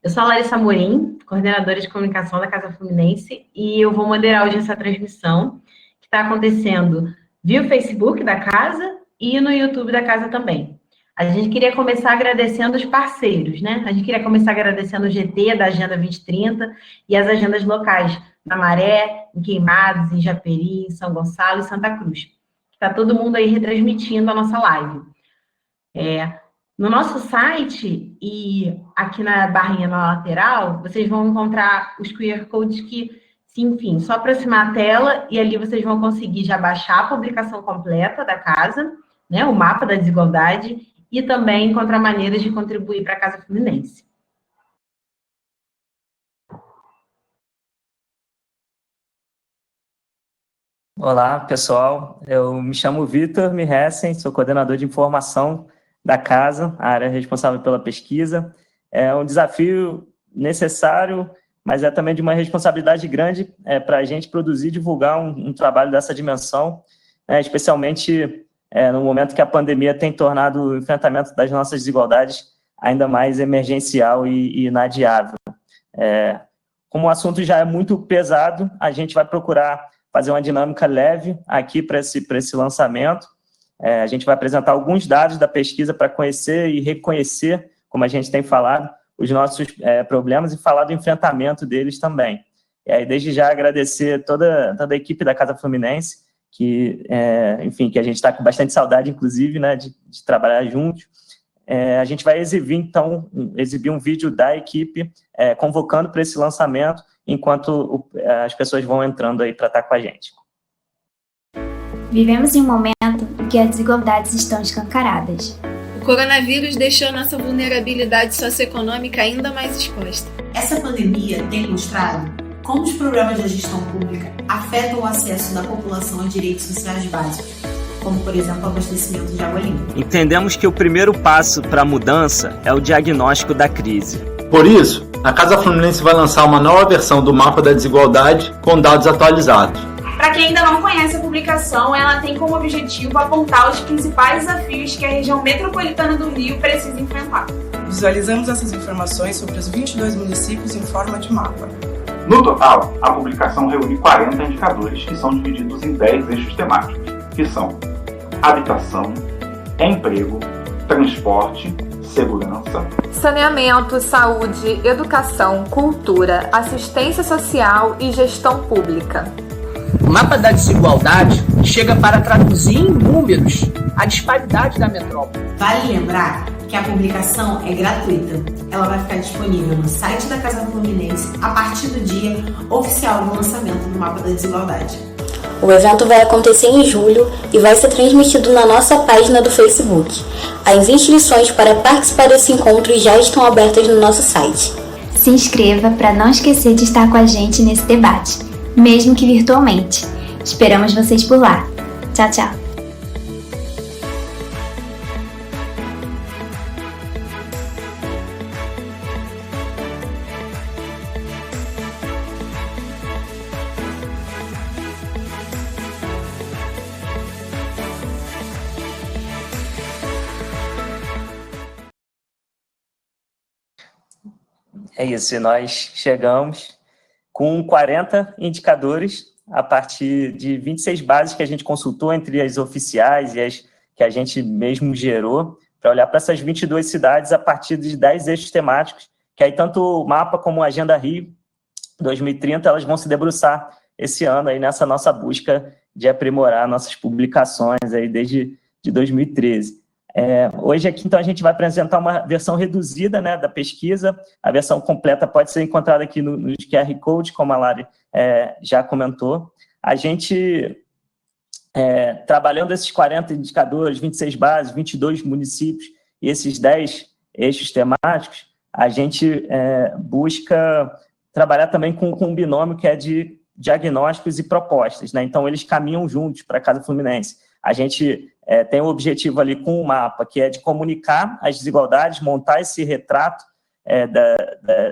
Eu sou a Larissa Amorim, coordenadora de comunicação da Casa Fluminense, e eu vou moderar hoje essa transmissão, que está acontecendo via o Facebook da Casa e no YouTube da Casa também. A gente queria começar agradecendo os parceiros, né? A gente queria começar agradecendo o GT da Agenda 2030 e as agendas locais, na Maré, em Queimados, em Japeri, em São Gonçalo e Santa Cruz. Está todo mundo aí retransmitindo a nossa live. No nosso site e aqui na barrinha na lateral, vocês vão encontrar os QR Codes que, enfim, só aproximar a tela e ali vocês vão conseguir já baixar a publicação completa da casa, né, o mapa da desigualdade, e também encontrar maneiras de contribuir para a Casa Fluminense. Olá, pessoal. Eu me chamo Vitor Mihessen, sou coordenador de informação da Casa, a área responsável pela pesquisa. É um desafio necessário, mas é também de uma responsabilidade grande para a gente produzir e divulgar um trabalho dessa dimensão, especialmente no momento que a pandemia tem tornado o enfrentamento das nossas desigualdades ainda mais emergencial e inadiável. Como o assunto já é muito pesado, a gente vai procurar fazer uma dinâmica leve aqui para esse lançamento. A gente vai apresentar alguns dados da pesquisa para conhecer e reconhecer, como a gente tem falado, os nossos problemas e falar do enfrentamento deles também. E aí, desde já, agradecer toda a equipe da Casa Fluminense, que, enfim, que a gente está com bastante saudade, inclusive, né, de trabalhar juntos. A gente vai exibir um vídeo da equipe convocando para esse lançamento, enquanto as pessoas vão entrando aí para estar com a gente. Vivemos em um momento em que as desigualdades estão escancaradas. O coronavírus deixou nossa vulnerabilidade socioeconômica ainda mais exposta. Essa pandemia tem mostrado como os problemas da gestão pública afetam o acesso da população a direitos sociais básicos, como, por exemplo, o abastecimento de água limpa. Entendemos que o primeiro passo para a mudança é o diagnóstico da crise. Por isso, a Casa Fluminense vai lançar uma nova versão do Mapa da Desigualdade com dados atualizados. Para quem ainda não conhece a publicação, ela tem como objetivo apontar os principais desafios que a região metropolitana do Rio precisa enfrentar. Visualizamos essas informações sobre os 22 municípios em forma de mapa. No total, a publicação reúne 40 indicadores que são divididos em 10 eixos temáticos, que são habitação, emprego, transporte, segurança, saneamento, saúde, educação, cultura, assistência social e gestão pública. O mapa da desigualdade chega para traduzir em números a disparidade da metrópole. Vale lembrar que a publicação é gratuita. Ela vai ficar disponível no site da Casa Fluminense a partir do dia oficial do lançamento do Mapa da Desigualdade. O evento vai acontecer em julho e vai ser transmitido na nossa página do Facebook. As inscrições para participar desse encontro já estão abertas no nosso site. Se inscreva para não esquecer de estar com a gente nesse debate, mesmo que virtualmente. Esperamos vocês por lá. Tchau, tchau. É isso, e nós chegamos com 40 indicadores a partir de 26 bases que a gente consultou entre as oficiais e as que a gente mesmo gerou, para olhar para essas 22 cidades a partir de 10 eixos temáticos, que aí tanto o mapa como a Agenda Rio 2030, elas vão se debruçar esse ano aí nessa nossa busca de aprimorar nossas publicações aí desde 2013. Hoje aqui, então, a gente vai apresentar uma versão reduzida, né, da pesquisa. A versão completa pode ser encontrada aqui nos QR Code, como a Lari já comentou. A gente, trabalhando esses 40 indicadores, 26 bases, 22 municípios e esses 10 eixos temáticos, a gente busca trabalhar também com um binômio que é de diagnósticos e propostas, né? Então, eles caminham juntos para a Casa Fluminense. A gente tem o objetivo ali com o mapa, que é de comunicar as desigualdades, montar esse retrato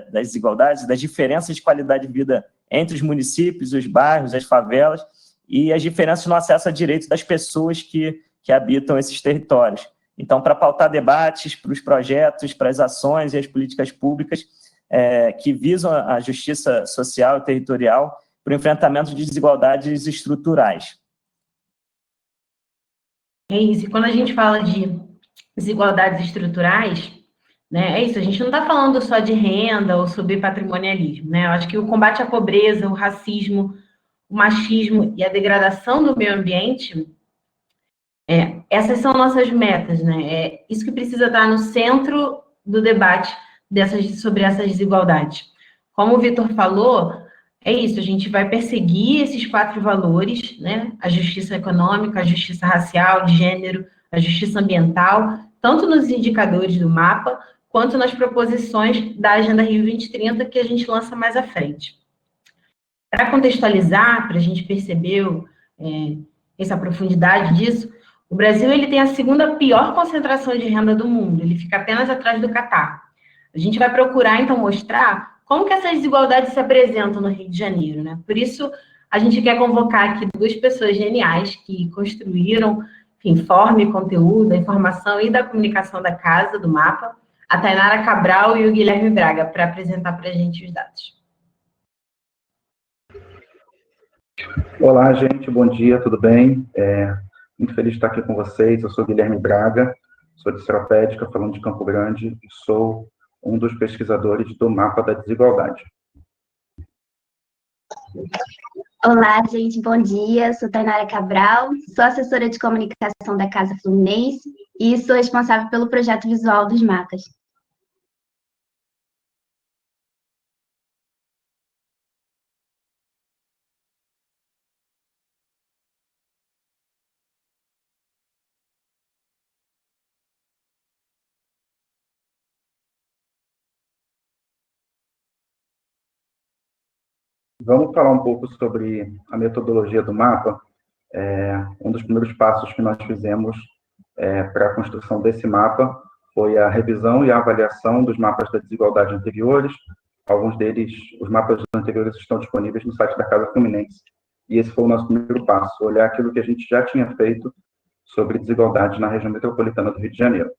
das desigualdades, das diferenças de qualidade de vida entre os municípios, os bairros, as favelas, e as diferenças no acesso a direitos das pessoas que habitam esses territórios. Então, para pautar debates para os projetos, para as ações e as políticas públicas, que visam a justiça social e territorial para o enfrentamento de desigualdades estruturais. É isso, e quando a gente fala de desigualdades estruturais, né, é isso, a gente não está falando só de renda ou sobre patrimonialismo, né? Eu acho que o combate à pobreza, o racismo, o machismo e a degradação do meio ambiente, essas são nossas metas, né? É isso que precisa estar no centro do debate sobre essas desigualdades. Como o Vitor falou, é isso, a gente vai perseguir esses 4 valores, né? A justiça econômica, a justiça racial, de gênero, a justiça ambiental, tanto nos indicadores do mapa, quanto nas proposições da Agenda Rio 2030, que a gente lança mais à frente. Para contextualizar, para a gente perceber essa profundidade disso, o Brasil ele tem a segunda pior concentração de renda do mundo, ele fica apenas atrás do Catar. A gente vai procurar, então, mostrar como que essas desigualdades se apresentam no Rio de Janeiro, né? Por isso, a gente quer convocar aqui 2 pessoas geniais que construíram, enfim, forma e conteúdo, da informação e da comunicação da casa, do mapa, a Tainara Cabral e o Guilherme Braga, para apresentar para a gente os dados. Olá, gente, bom dia, tudo bem? Muito feliz de estar aqui com vocês. Eu sou Guilherme Braga, sou de Seropédica, falando de Campo Grande, e sou um dos pesquisadores do Mapa da Desigualdade. Olá, gente, bom dia. Sou Tainara Cabral, sou assessora de comunicação da Casa Fluminense e sou responsável pelo projeto visual dos mapas. Vamos falar um pouco sobre a metodologia do mapa. Um dos primeiros passos que nós fizemos para a construção desse mapa foi a revisão e a avaliação dos mapas da desigualdade anteriores. Alguns deles, os mapas anteriores, estão disponíveis no site da Casa Fluminense. E esse foi o nosso primeiro passo, olhar aquilo que a gente já tinha feito sobre desigualdade na região metropolitana do Rio de Janeiro.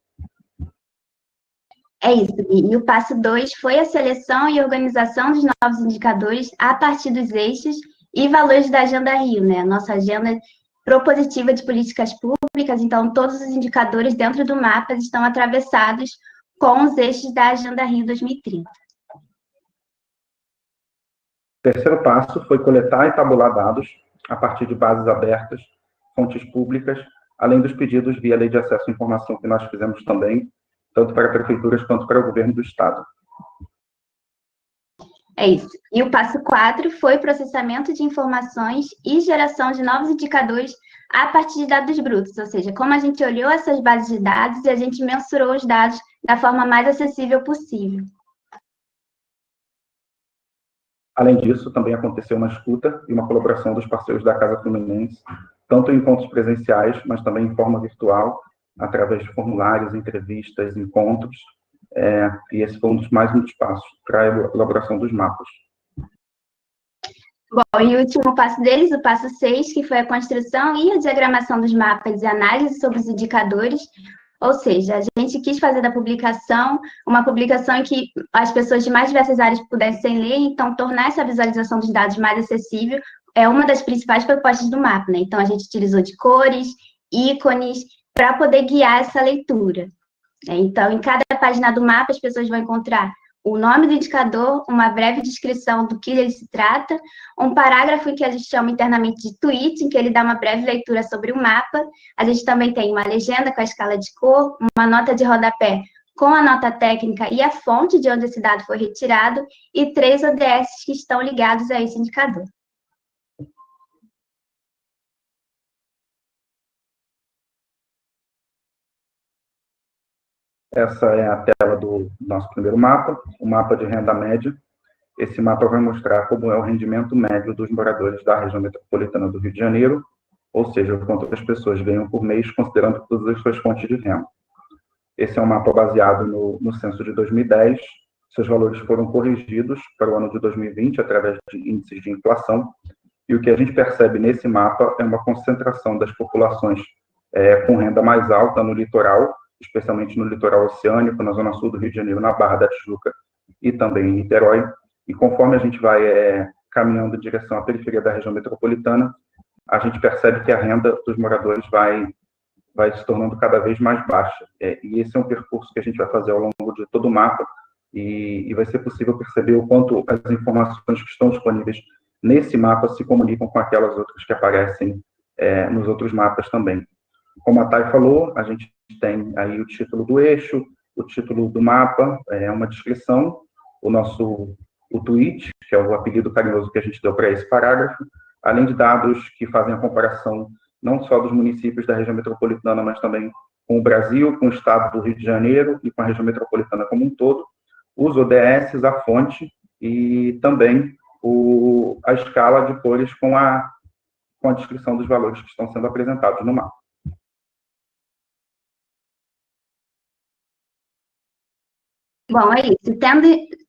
É isso, e o passo 2 foi a seleção e organização dos novos indicadores a partir dos eixos e valores da Agenda Rio, né? A nossa agenda propositiva de políticas públicas, então todos os indicadores dentro do mapa estão atravessados com os eixos da Agenda Rio 2030. O terceiro passo foi coletar e tabular dados a partir de bases abertas, fontes públicas, além dos pedidos via Lei de Acesso à Informação que nós fizemos também, tanto para prefeituras quanto para o governo do Estado. É isso. E o passo 4 foi processamento de informações e geração de novos indicadores a partir de dados brutos, ou seja, como a gente olhou essas bases de dados e a gente mensurou os dados da forma mais acessível possível. Além disso, também aconteceu uma escuta e uma colaboração dos parceiros da Casa Fluminense, tanto em encontros presenciais, mas também em forma virtual, através de formulários, entrevistas, encontros, e esse foi um dos mais muitos passos para a elaboração dos mapas. Bom, e o último passo deles, o passo 6, que foi a construção e a diagramação dos mapas e análise sobre os indicadores, ou seja, a gente quis fazer da publicação uma publicação em que as pessoas de mais diversas áreas pudessem ler, então tornar essa visualização dos dados mais acessível é uma das principais propostas do mapa, né? Então a gente utilizou de cores, ícones, para poder guiar essa leitura. Então, em cada página do mapa, as pessoas vão encontrar o nome do indicador, uma breve descrição do que ele se trata, um parágrafo em que a gente chama internamente de tweet, em que ele dá uma breve leitura sobre o mapa. A gente também tem uma legenda com a escala de cor, uma nota de rodapé com a nota técnica e a fonte de onde esse dado foi retirado, e 3 ODS que estão ligados a esse indicador. Essa é a tela do nosso primeiro mapa, o mapa de renda média. Esse mapa vai mostrar como é o rendimento médio dos moradores da região metropolitana do Rio de Janeiro, ou seja, o quanto as pessoas ganham por mês, considerando todas as suas fontes de renda. Esse é um mapa baseado no censo de 2010. Seus valores foram corrigidos para o ano de 2020 através de índices de inflação. E o que a gente percebe nesse mapa é uma concentração das populações com renda mais alta no litoral, especialmente no litoral oceânico, na zona sul do Rio de Janeiro, na Barra da Tijuca e também em Niterói. E conforme a gente vai caminhando em direção à periferia da região metropolitana, a gente percebe que a renda dos moradores vai se tornando cada vez mais baixa. E esse é um percurso que a gente vai fazer ao longo de todo o mapa, e vai ser possível perceber o quanto as informações que estão disponíveis nesse mapa se comunicam com aquelas outras que aparecem nos outros mapas também. Como a Thay falou, a gente tem aí o título do eixo, o título do mapa, uma descrição, o tweet, que é o apelido carinhoso que a gente deu para esse parágrafo, além de dados que fazem a comparação não só dos municípios da região metropolitana, mas também com o Brasil, com o estado do Rio de Janeiro e com a região metropolitana como um todo, os ODS, a fonte e também a escala de cores com a descrição dos valores que estão sendo apresentados no mapa. Bom, é isso.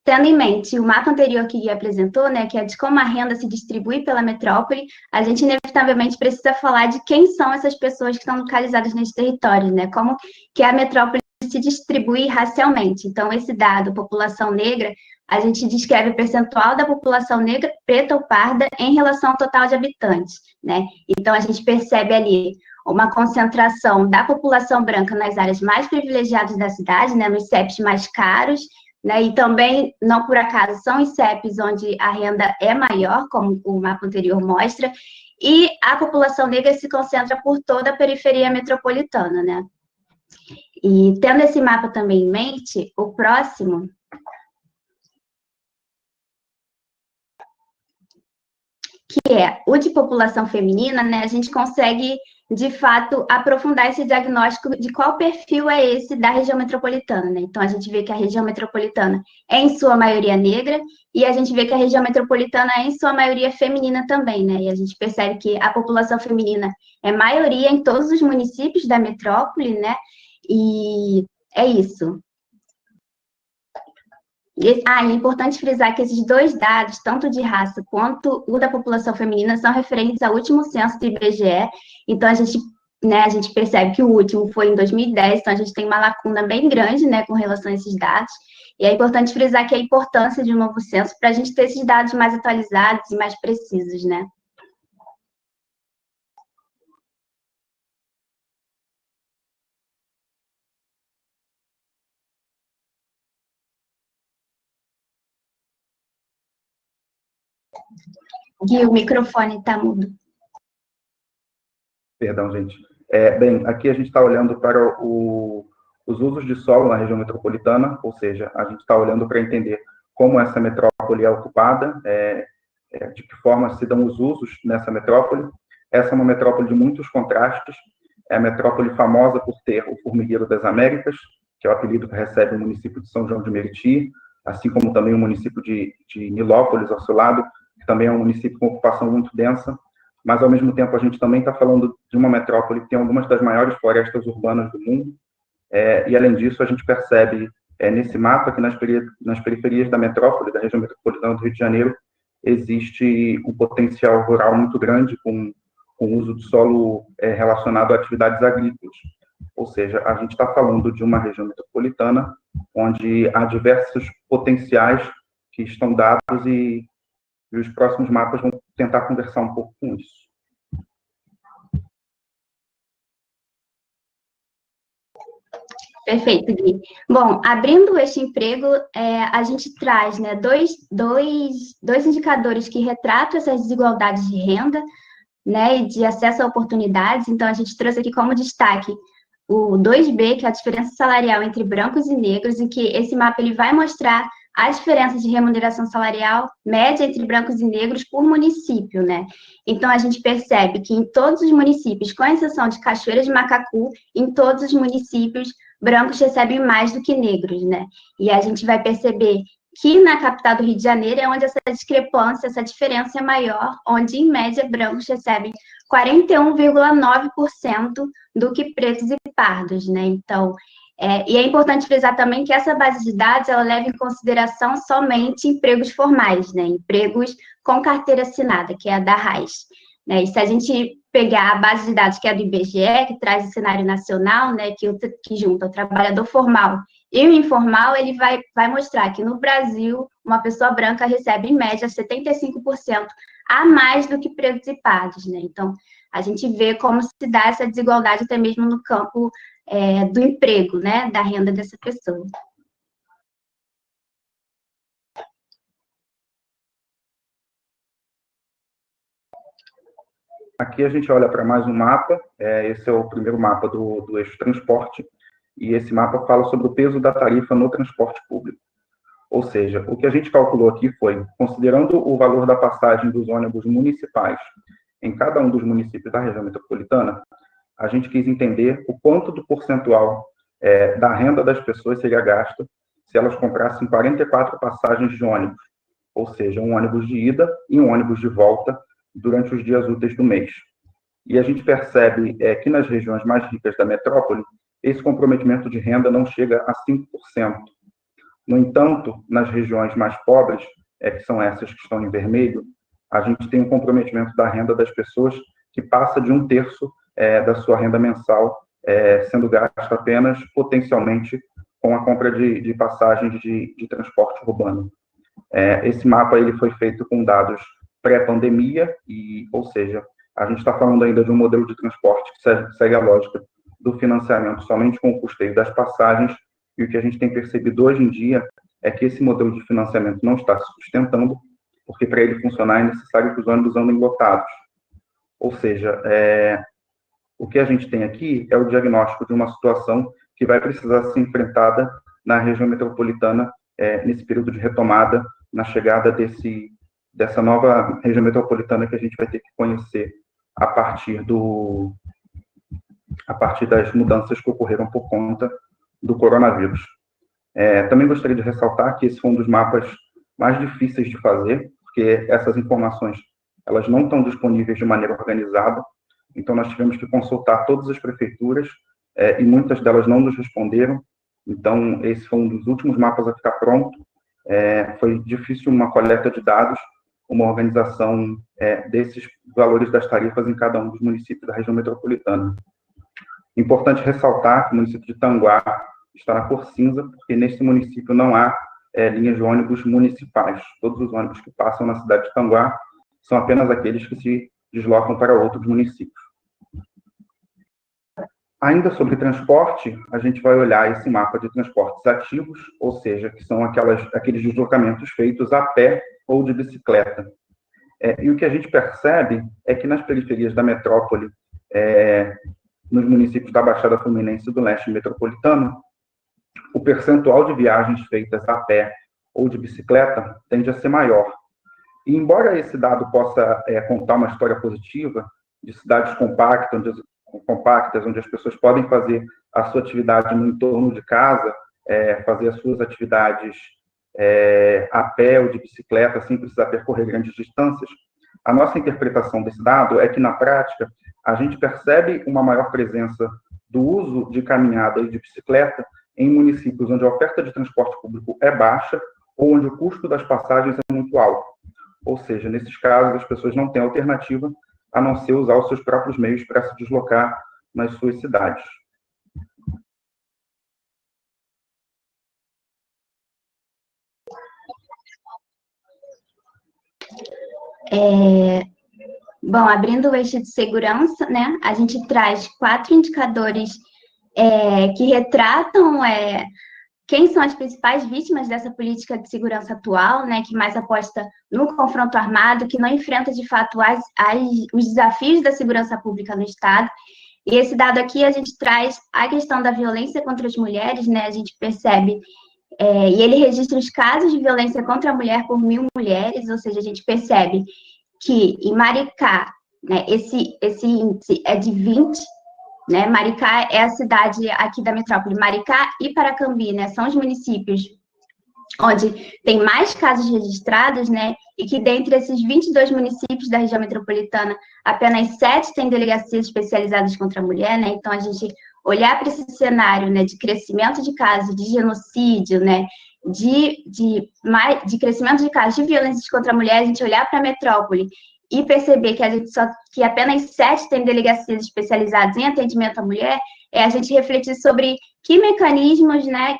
Tendo em mente o mapa anterior que o Gui apresentou, né, que é de como a renda se distribui pela metrópole, a gente inevitavelmente precisa falar de quem são essas pessoas que estão localizadas nesse território, né, como que a metrópole se distribui racialmente. Então, esse dado, população negra, a gente descreve o percentual da população negra, preta ou parda, em relação ao total de habitantes, né? Então, a gente percebe ali uma concentração da população branca nas áreas mais privilegiadas da cidade, né, nos CEPs mais caros, né, e também, não por acaso, são os CEPs onde a renda é maior, como o mapa anterior mostra, e a população negra se concentra por toda a periferia metropolitana, né. E tendo esse mapa também em mente, o próximo, que é o de população feminina, né, a gente consegue, de fato, aprofundar esse diagnóstico de qual perfil é esse da região metropolitana, né? Então, a gente vê que a região metropolitana é, em sua maioria, negra, e a gente vê que a região metropolitana é, em sua maioria, feminina também, né? E a gente percebe que a população feminina é maioria em todos os municípios da metrópole, né? E é isso. É importante frisar que esses dois dados, tanto de raça quanto o da população feminina, são referentes ao último censo do IBGE. Então, a gente percebe que o último foi em 2010, então a gente tem uma lacuna bem grande, né, com relação a esses dados. E é importante frisar que a importância de um novo censo para a gente ter esses dados mais atualizados e mais precisos, né. Gui, o microfone está mudo. Perdão, gente. Bem, aqui a gente está olhando para os usos de solo na região metropolitana, ou seja, a gente está olhando para entender como essa metrópole é ocupada, de que forma se dão os usos nessa metrópole. Essa é uma metrópole de muitos contrastes, é a metrópole famosa por ter o Formigueiro das Américas, que é o apelido que recebe o município de São João de Meriti, assim como também o município de Nilópolis, ao seu lado, que também é um município com ocupação muito densa, mas, ao mesmo tempo, a gente também está falando de uma metrópole que tem algumas das maiores florestas urbanas do mundo, e, além disso, a gente percebe nesse mapa que nas periferias da metrópole, da região metropolitana do Rio de Janeiro, existe um potencial rural muito grande com o uso de solo relacionado a atividades agrícolas. Ou seja, a gente está falando de uma região metropolitana onde há diversos potenciais que estão dados e os próximos mapas vão tentar conversar um pouco com isso. Perfeito, Gui. Bom, abrindo este emprego, a gente traz, né, dois indicadores que retratam essas desigualdades de renda, né, e de acesso a oportunidades. Então, a gente trouxe aqui como destaque o 2B, que é a diferença salarial entre brancos e negros, em que esse mapa ele vai mostrar a diferença de remuneração salarial média entre brancos e negros por município, né? Então, a gente percebe que em todos os municípios, com exceção de Cachoeira de Macacu, em todos os municípios, brancos recebem mais do que negros, né? E a gente vai perceber que na capital do Rio de Janeiro é onde essa discrepância, essa diferença é maior, onde, em média, brancos recebem 41,9% do que pretos e pardos, né? Então, e é importante frisar também que essa base de dados, ela leva em consideração somente empregos formais, né? Empregos com carteira assinada, que é a da RAIS, né? E se a gente pegar a base de dados que é do IBGE, que traz o cenário nacional, né? Que junta o trabalhador formal E o informal, ele vai mostrar que no Brasil, uma pessoa branca recebe, em média, 75% a mais do que pretos e pardos, né? Então, a gente vê como se dá essa desigualdade até mesmo no campo do emprego, né? Da renda dessa pessoa. Aqui a gente olha para mais um mapa, esse é o primeiro mapa do eixo transporte, e esse mapa fala sobre o peso da tarifa no transporte público. Ou seja, o que a gente calculou aqui foi, considerando o valor da passagem dos ônibus municipais em cada um dos municípios da região metropolitana, a gente quis entender o quanto do percentual da renda das pessoas seria gasto se elas comprassem 44 passagens de ônibus, ou seja, um ônibus de ida e um ônibus de volta durante os dias úteis do mês. E a gente percebe que nas regiões mais ricas da metrópole, esse comprometimento de renda não chega a 5%. No entanto, nas regiões mais pobres, que são essas que estão em vermelho, a gente tem um comprometimento da renda das pessoas que passa de 1/3 da sua renda mensal, sendo gasto apenas potencialmente com a compra de passagens de transporte urbano. Esse mapa ele foi feito com dados pré-pandemia, ou seja, a gente está falando ainda de um modelo de transporte que segue a lógica do financiamento somente com o custeio das passagens, e o que a gente tem percebido hoje em dia é que esse modelo de financiamento não está se sustentando, porque para ele funcionar é necessário que os ônibus andem lotados. Ou seja, o que a gente tem aqui é o diagnóstico de uma situação que vai precisar ser enfrentada na região metropolitana nesse período de retomada, na chegada dessa nova região metropolitana que a gente vai ter que conhecer a partir das mudanças que ocorreram por conta do coronavírus. Também gostaria de ressaltar que esse foi um dos mapas mais difíceis de fazer, porque essas informações elas não estão disponíveis de maneira organizada, então nós tivemos que consultar todas as prefeituras e muitas delas não nos responderam, então esse foi um dos últimos mapas a ficar pronto. Foi difícil uma coleta de dados, uma organização desses valores das tarifas em cada um dos municípios da região metropolitana. Importante ressaltar que o município de Tanguá está na cor cinza, porque nesse município não há linhas de ônibus municipais. Todos os ônibus que passam na cidade de Tanguá são apenas aqueles que se deslocam para outros municípios. Ainda sobre transporte, a gente vai olhar esse mapa de transportes ativos, ou seja, que são aqueles deslocamentos feitos a pé ou de bicicleta. E o que a gente percebe é que nas periferias da metrópole, nos municípios da Baixada Fluminense e do Leste Metropolitano, o percentual de viagens feitas a pé ou de bicicleta tende a ser maior. E embora esse dado possa contar uma história positiva de cidades compactas, onde as pessoas podem fazer a sua atividade no entorno de casa, fazer as suas atividades a pé ou de bicicleta, sem precisar percorrer grandes distâncias, a nossa interpretação desse dado é que, na prática, a gente percebe uma maior presença do uso de caminhada e de bicicleta em municípios onde a oferta de transporte público é baixa ou onde o custo das passagens é muito alto. Ou seja, nesses casos, as pessoas não têm alternativa a não ser usar os seus próprios meios para se deslocar nas suas cidades. Bom, abrindo o eixo de segurança, né, a gente traz 4 indicadores que retratam quem são as principais vítimas dessa política de segurança atual, né, que mais aposta no confronto armado, que não enfrenta, de fato, os desafios da segurança pública no Estado. E esse dado aqui, a gente traz a questão da violência contra as mulheres, né, a gente percebe, e ele registra os casos de violência contra a mulher por 1.000 mulheres, ou seja, a gente percebe que em Maricá, né, esse índice é de 20, né? Maricá é a cidade aqui da metrópole. Maricá e Paracambi, né, são os municípios onde tem mais casos registrados, né, e que dentre esses 22 municípios da região metropolitana, apenas 7 têm delegacias especializadas contra a mulher, né, então a gente olhar para esse cenário, né, de crescimento de casos de genocídio, né, de crescimento de casos de violência contra a mulher, a gente olhar para a metrópole e perceber que apenas 7 têm delegacias especializadas em atendimento à mulher, a gente refletir sobre que mecanismos, né,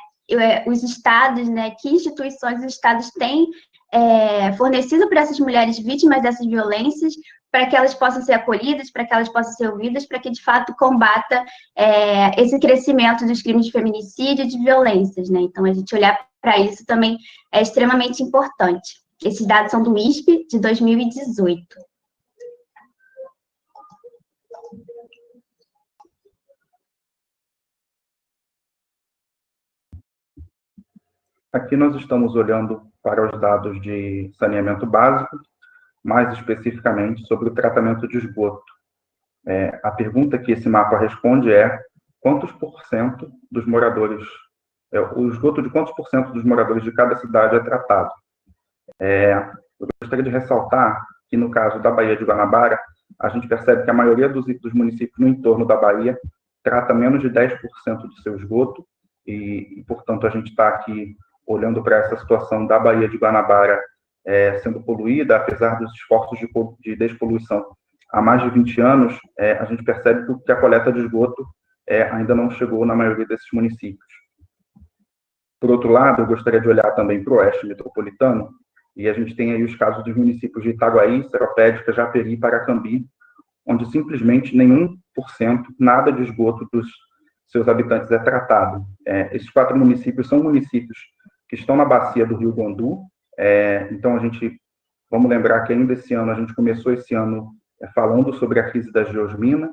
os estados, né, que instituições os estados têm fornecido para essas mulheres vítimas dessas violências, para que elas possam ser acolhidas, para que elas possam ser ouvidas, para que, de fato, combata esse crescimento dos crimes de feminicídio e de violências, né? Então, a gente olhar para isso também é extremamente importante. Esses dados são do ISP, de 2018. Aqui nós estamos olhando para os dados de saneamento básico, mais especificamente sobre o tratamento de esgoto. A pergunta que esse mapa responde é quantos por cento dos moradores, o esgoto de quantos por cento dos moradores de cada cidade é tratado. Eu gostaria de ressaltar que no caso da Baía de Guanabara, a gente percebe que a maioria dos municípios no entorno da Baía trata menos de 10% do seu esgoto, e, portanto, a gente está aqui olhando para essa situação da Baía de Guanabara sendo poluída, apesar dos esforços de despoluição há mais de 20 anos, a gente percebe que a coleta de esgoto ainda não chegou na maioria desses municípios. Por outro lado, eu gostaria de olhar também para o oeste metropolitano, e a gente tem aí os casos dos municípios de Itaguaí, Seropédica, Japeri e Paracambi, onde simplesmente nenhum por cento, nada de esgoto dos seus habitantes é tratado. Esses 4 municípios são municípios que estão na bacia do Rio Guandu. Então, vamos lembrar que ainda esse ano, a gente começou esse ano falando sobre a crise da geosmina,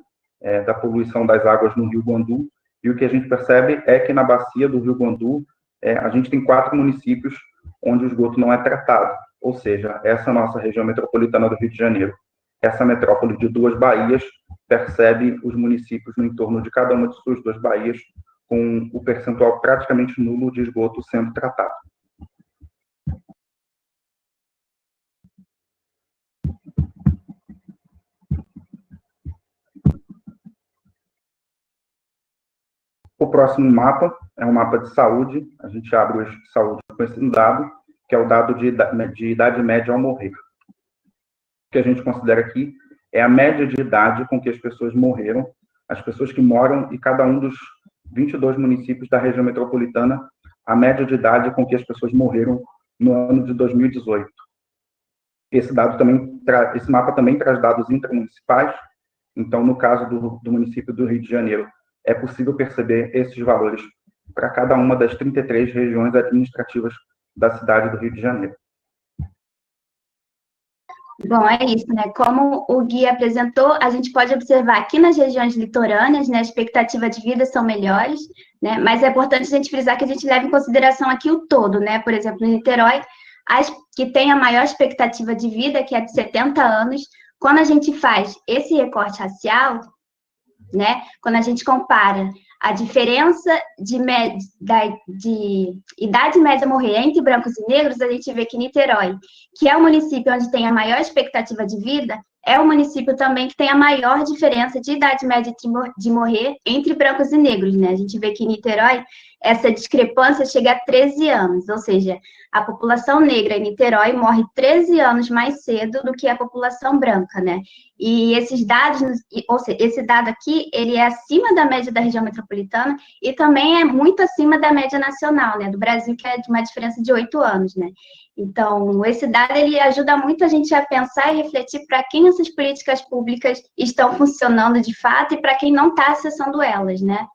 da poluição das águas no Rio Guandu, e o que a gente percebe é que na bacia do Rio Guandu, a gente tem 4 municípios onde o esgoto não é tratado, ou seja, essa nossa região metropolitana do Rio de Janeiro, essa metrópole de 2 baías, percebe os municípios no entorno de cada uma de suas 2 baías, com o percentual praticamente nulo de esgoto sendo tratado. O próximo mapa é um mapa de saúde. A gente abre o eixo de saúde com esse dado, que é o dado de idade média ao morrer. O que a gente considera aqui é a média de idade com que as pessoas morreram, as pessoas que moram em cada um dos 22 municípios da região metropolitana, a média de idade com que as pessoas morreram no ano de 2018. Esse mapa também traz dados intramunicipais. Então, no caso do município do Rio de Janeiro, é possível perceber esses valores para cada uma das 33 regiões administrativas da cidade do Rio de Janeiro. Bom, é isso, né? Como o guia apresentou, a gente pode observar que nas regiões litorâneas, né, a expectativa de vida são melhores, né? Mas é importante a gente frisar que a gente leva em consideração aqui o todo, né? Por exemplo, em Niterói, que tem a maior expectativa de vida, que é de 70 anos, quando a gente faz esse recorte racial, né? Quando a gente compara a diferença de idade média morrer entre brancos e negros, a gente vê que Niterói, que é o município onde tem a maior expectativa de vida, é o município também que tem a maior diferença de idade média de morrer entre brancos e negros, né? A gente vê que em Niterói, essa discrepância chega a 13 anos, ou seja, a população negra em Niterói morre 13 anos mais cedo do que a população branca, né? E esses dados, ou seja, esse dado aqui, ele é acima da média da região metropolitana e também é muito acima da média nacional, né? Do Brasil, que é de uma diferença de 8 anos, né? Então, esse dado, ele ajuda muito a gente a pensar e refletir para quem essas políticas públicas estão funcionando de fato e para quem não está acessando elas, né?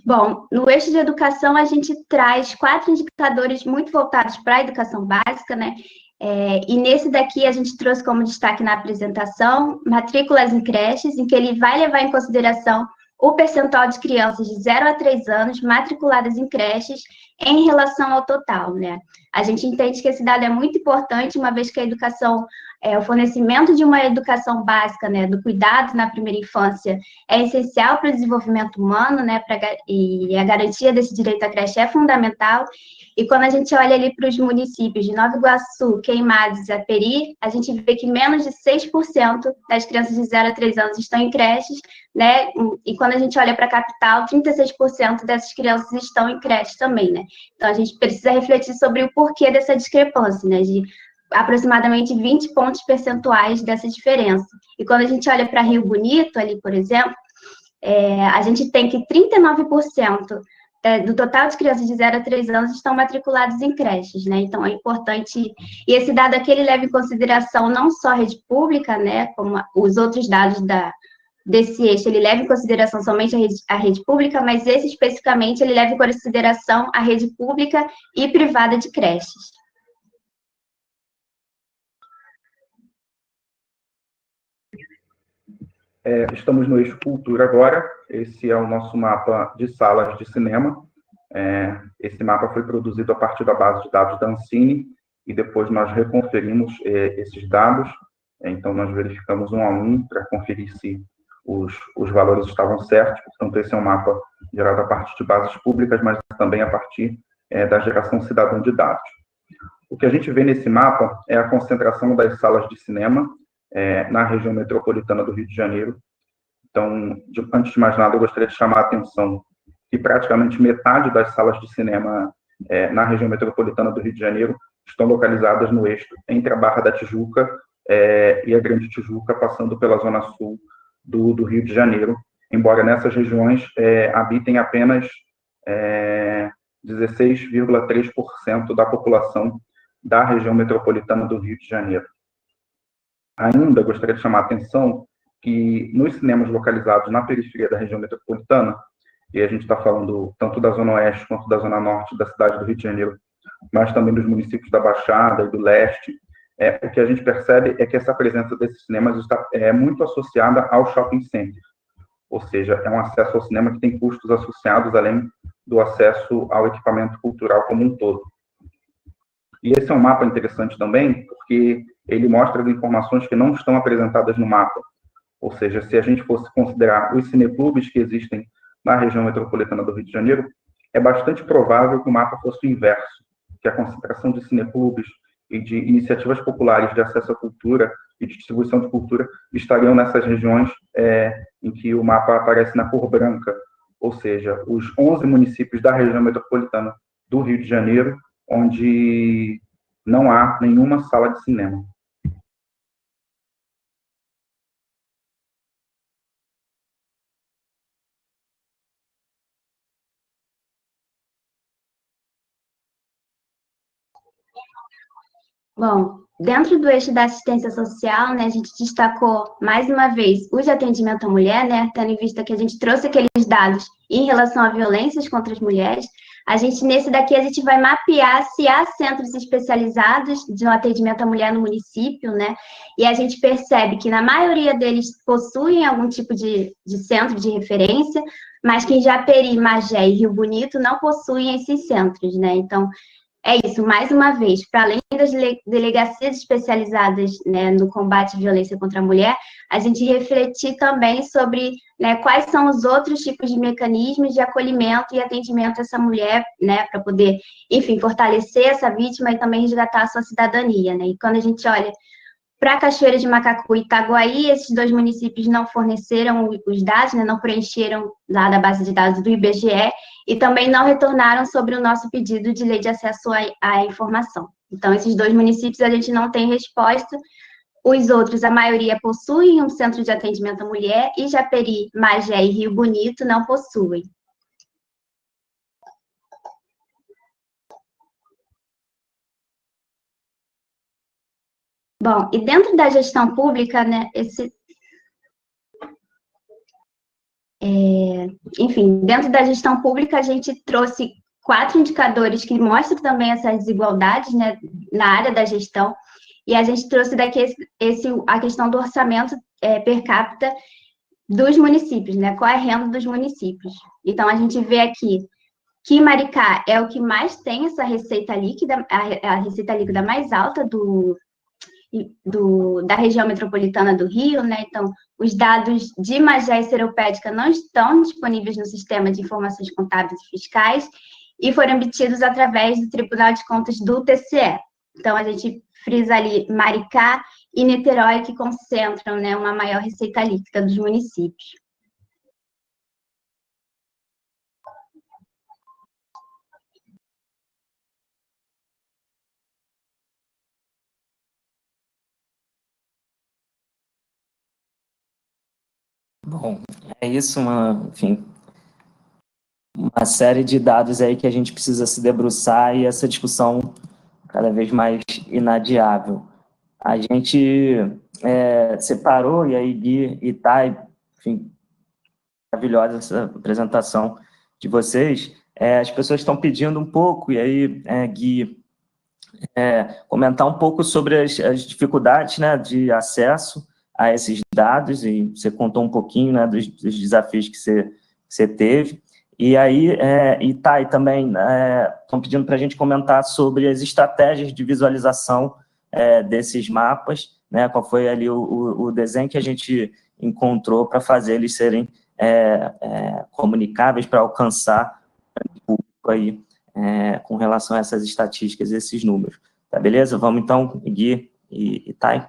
Bom, no eixo de educação, a gente traz 4 indicadores muito voltados para a educação básica, né? E nesse daqui, a gente trouxe como destaque na apresentação matrículas em creches, em que ele vai levar em consideração o percentual de crianças de 0 a 3 anos matriculadas em creches em relação ao total, né? A gente entende que esse dado é muito importante, uma vez que a educação, o fornecimento de uma educação básica, né, do cuidado na primeira infância é essencial para o desenvolvimento humano, né, e a garantia desse direito à creche é fundamental. E quando a gente olha ali para os municípios de Nova Iguaçu, Queimados e Japeri, a gente vê que menos de 6% das crianças de 0 a 3 anos estão em creches, né? E quando a gente olha para a capital, 36% dessas crianças estão em creches também, né? Então, a gente precisa refletir sobre o porquê dessa discrepância, né? De aproximadamente 20 pontos percentuais dessa diferença. E quando a gente olha para Rio Bonito, ali, por exemplo, a gente tem que 39% do total de crianças de 0 a 3 anos estão matriculadas em creches, né? Então, é importante... E esse dado aqui, ele leva em consideração não só a rede pública, né? Como os outros dados desse eixo, ele leva em consideração somente a rede pública, mas esse, especificamente, ele leva em consideração a rede pública e privada de creches. Estamos no eixo cultura agora. Esse é o nosso mapa de salas de cinema. Esse mapa foi produzido a partir da base de dados da Ancine e depois nós reconferimos esses dados. Então, nós verificamos um a um para conferir se os valores estavam certos. Portanto, esse é um mapa gerado a partir de bases públicas, mas também a partir da geração cidadã de dados. O que a gente vê nesse mapa é a concentração das salas de cinema na região metropolitana do Rio de Janeiro. Então, antes de mais nada, eu gostaria de chamar a atenção que praticamente metade das salas de cinema na região metropolitana do Rio de Janeiro estão localizadas no eixo entre a Barra da Tijuca e a Grande Tijuca, passando pela zona sul do Rio de Janeiro, embora nessas regiões habitem apenas 16,3% da população da região metropolitana do Rio de Janeiro. Ainda gostaria de chamar a atenção que nos cinemas localizados na periferia da região metropolitana, e a gente está falando tanto da Zona Oeste quanto da Zona Norte da cidade do Rio de Janeiro, mas também dos municípios da Baixada e do Leste, o que a gente percebe é que essa presença desses cinemas está muito associada ao shopping center, ou seja, é um acesso ao cinema que tem custos associados, além do acesso ao equipamento cultural como um todo. E esse é um mapa interessante também, porque ele mostra as informações que não estão apresentadas no mapa. Ou seja, se a gente fosse considerar os cineclubes que existem na região metropolitana do Rio de Janeiro, é bastante provável que o mapa fosse o inverso, que a concentração de cineclubes e de iniciativas populares de acesso à cultura e de distribuição de cultura estariam nessas regiões em que o mapa aparece na cor branca, ou seja, os 11 municípios da região metropolitana do Rio de Janeiro, onde não há nenhuma sala de cinema. Bom, dentro do eixo da assistência social, né, a gente destacou, mais uma vez, o de atendimento à mulher, né, tendo em vista que a gente trouxe aqueles dados em relação a violências contra as mulheres. Nesse daqui, a gente vai mapear se há centros especializados de atendimento à mulher no município, né, e a gente percebe que, na maioria deles, possuem algum tipo de centro de referência, mas que em Japeri, Magé e Rio Bonito não possuem esses centros, né, então... É isso, mais uma vez, para além das delegacias especializadas, né, no combate à violência contra a mulher, a gente refletir também sobre, né, quais são os outros tipos de mecanismos de acolhimento e atendimento a essa mulher, né, para poder, enfim, fortalecer essa vítima e também resgatar a sua cidadania, né? E quando a gente olha para Cachoeira de Macacu e Itaguaí, esses dois municípios não forneceram os dados, né, não preencheram lá da base de dados do IBGE e também não retornaram sobre o nosso pedido de lei de acesso à informação. Então, esses dois municípios a gente não tem resposta. Os outros, a maioria, possuem um centro de atendimento à mulher e Japeri, Magé e Rio Bonito não possuem. Bom, e dentro da gestão pública, né, enfim, dentro da gestão pública, a gente trouxe 4 indicadores que mostram também essas desigualdades, né, na área da gestão, e a gente trouxe daqui a questão do orçamento per capita dos municípios, né, qual é a renda dos municípios. Então, a gente vê aqui que Maricá é o que mais tem essa receita líquida, a receita líquida mais alta da região metropolitana do Rio, né? Então, os dados de Magé e Seropédica não estão disponíveis no sistema de informações contábeis e fiscais e foram obtidos através do Tribunal de Contas do TCE. Então, a gente frisa ali Maricá e Niterói, que concentram, né, uma maior receita líquida dos municípios. Bom, é isso, enfim, uma série de dados aí que a gente precisa se debruçar e essa discussão cada vez mais inadiável. A gente separou, e aí Gui e Thay, enfim, maravilhosa essa apresentação de vocês. As pessoas estão pedindo um pouco, e aí, Gui, comentar um pouco sobre as dificuldades, né, de acesso a esses dados, e você contou um pouquinho, né, dos desafios que você teve. E aí, e Thay também, estão pedindo para a gente comentar sobre as estratégias de visualização desses mapas, né, qual foi ali o desenho que a gente encontrou para fazer eles serem comunicáveis, para alcançar o público aí, com relação a essas estatísticas, esses números. Tá beleza? Vamos então, Gui e Thay.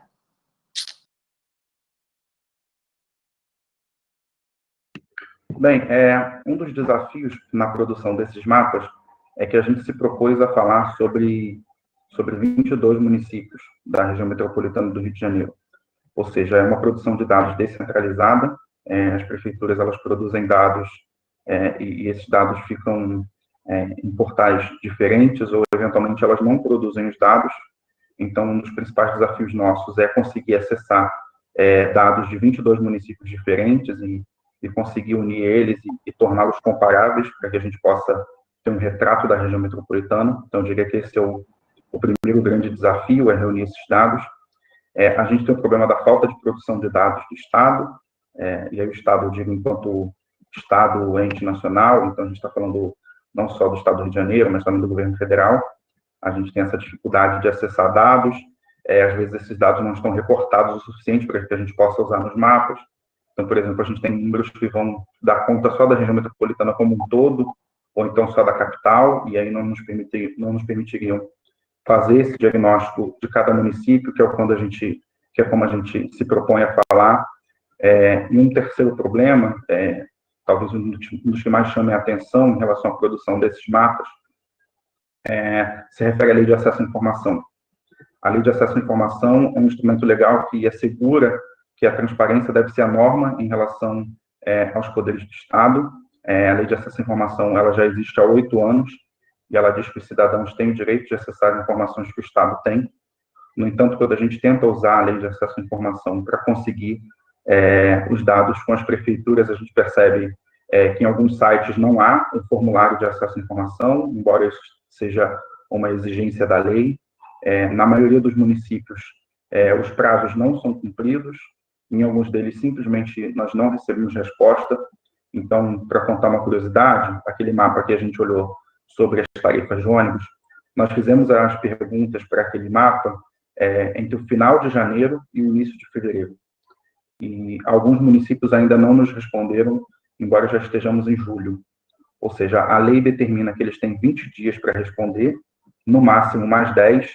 Bem, um dos desafios na produção desses mapas é que a gente se propôs a falar sobre 22 municípios da região metropolitana do Rio de Janeiro. Ou seja, é uma produção de dados descentralizada, as prefeituras elas produzem dados e esses dados ficam em portais diferentes ou, eventualmente, elas não produzem os dados. Então, um dos principais desafios nossos é conseguir acessar dados de 22 municípios diferentes e conseguir unir eles e torná-los comparáveis para que a gente possa ter um retrato da região metropolitana. Então, eu diria que esse é o primeiro grande desafio, é reunir esses dados. A gente tem o problema da falta de produção de dados do Estado, e aí o Estado, eu digo, enquanto Estado, ente nacional, então a gente está falando não só do Estado do Rio de Janeiro, mas também do governo federal. A gente tem essa dificuldade de acessar dados, às vezes esses dados não estão reportados o suficiente para que a gente possa usar nos mapas. Então, por exemplo, a gente tem números que vão dar conta só da região metropolitana como um todo, ou então só da capital, e aí não nos permitiriam fazer esse diagnóstico de cada município, que é como a gente se propõe a falar. E um terceiro problema, talvez um dos que mais chame a atenção em relação à produção desses mapas, se refere à Lei de Acesso à Informação. A Lei de Acesso à Informação é um instrumento legal que assegura que a transparência deve ser a norma em relação aos poderes do Estado. A Lei de Acesso à Informação ela já existe há 8 anos, e ela diz que os cidadãos têm o direito de acessar as informações que o Estado tem. No entanto, quando a gente tenta usar a Lei de Acesso à Informação para conseguir os dados com as prefeituras, a gente percebe que em alguns sites não há um formulário de acesso à informação, embora isso seja uma exigência da lei. Na maioria dos municípios, os prazos não são cumpridos, em alguns deles, simplesmente, nós não recebemos resposta. Então, para contar uma curiosidade, aquele mapa que a gente olhou sobre as tarifas de ônibus, nós fizemos as perguntas para aquele mapa entre o final de janeiro e o início de fevereiro. E alguns municípios ainda não nos responderam, embora já estejamos em julho. Ou seja, a lei determina que eles têm 20 dias para responder, no máximo mais 10.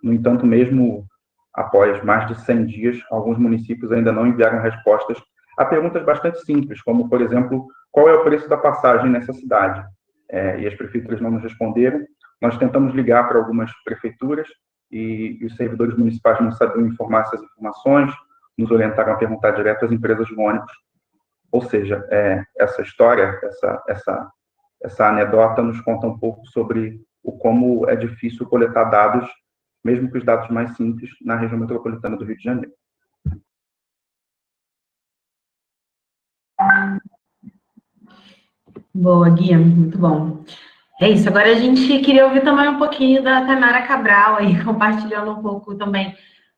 No entanto, mesmo após mais de 100 dias, alguns municípios ainda não enviaram respostas a perguntas bastante simples, como, por exemplo, qual é o preço da passagem nessa cidade? E as prefeituras não nos responderam. Nós tentamos ligar para algumas prefeituras e os servidores municipais não sabiam informar essas informações, nos orientaram a perguntar direto às empresas de ônibus. Ou seja, essa história, essa anedota nos conta um pouco sobre como é difícil coletar dados, mesmo que os dados mais simples, na região metropolitana do Rio de Janeiro. Boa, Guia, muito bom. É isso, agora a gente queria ouvir também um pouquinho da Tainara Cabral, aí, compartilhando um pouco também,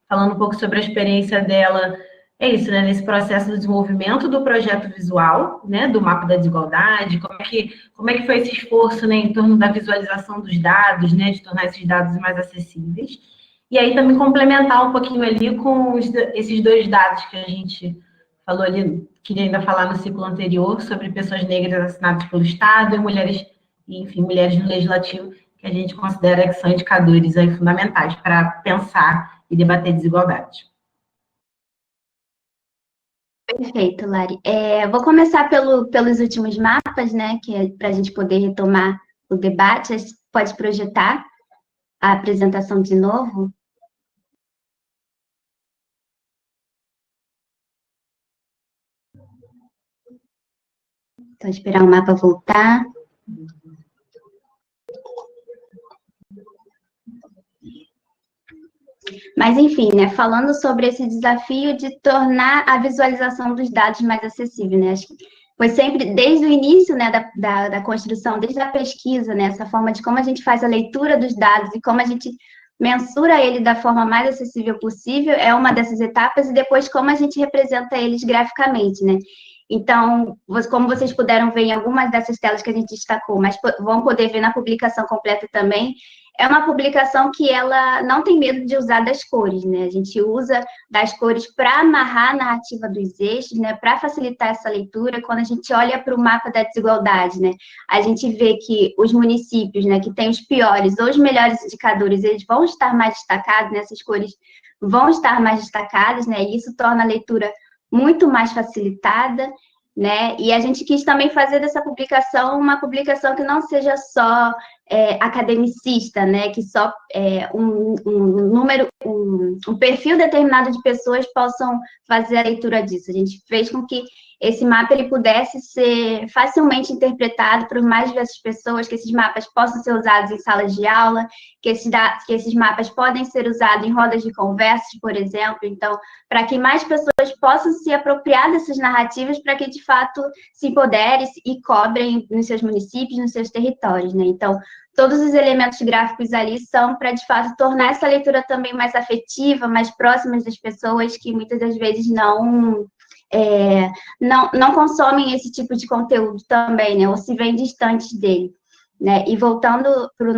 falando um pouco sobre a experiência dela, né, nesse processo do desenvolvimento do projeto visual, né, do mapa da desigualdade, como é que foi esse esforço, né, em torno da visualização dos dados, né, de tornar esses dados mais acessíveis, e aí também complementar um pouquinho ali com esses dois dados que a gente falou ali, queria ainda falar no ciclo anterior, sobre pessoas negras assassinadas pelo Estado e mulheres no legislativo, que a gente considera que são indicadores aí fundamentais para pensar e debater desigualdade. Perfeito, Lari. Vou começar pelos últimos mapas, né, que é para a gente poder retomar o debate. Pode projetar a apresentação de novo? Então, esperar o mapa voltar. Mas, enfim, né, falando sobre esse desafio de tornar a visualização dos dados mais acessível, né, acho que foi sempre, desde o início, né, da construção, desde a pesquisa, né, essa forma de como a gente faz a leitura dos dados e como a gente mensura ele da forma mais acessível possível, é uma dessas etapas, e depois como a gente representa eles graficamente, né. Então, como vocês puderam ver em algumas dessas telas que a gente destacou, mas vão poder ver na publicação completa também, é uma publicação que ela não tem medo de usar das cores, né? A gente usa das cores para amarrar a narrativa dos eixos, né? Para facilitar essa leitura. Quando a gente olha para o mapa da desigualdade, né? A gente vê que os municípios, né, que têm os piores ou os melhores indicadores, eles vão estar mais destacados, né? Essas cores vão estar mais destacadas, né? E isso torna a leitura muito mais facilitada, né? E a gente quis também fazer dessa publicação uma publicação que não seja só academicista, né? Que só um perfil determinado de pessoas possam fazer a leitura disso. A gente fez com que esse mapa ele pudesse ser facilmente interpretado por mais diversas pessoas, que esses mapas possam ser usados em salas de aula, que esses mapas podem ser usados em rodas de conversas, por exemplo. Então, para que mais pessoas possam se apropriar dessas narrativas, para que, de fato, se empoderem e cobrem nos seus municípios, nos seus territórios, né? Então, todos os elementos gráficos ali são para, de fato, tornar essa leitura também mais afetiva, mais próxima das pessoas que, muitas das vezes, não consomem esse tipo de conteúdo também, né? Ou se veem distantes dele, né? E voltando para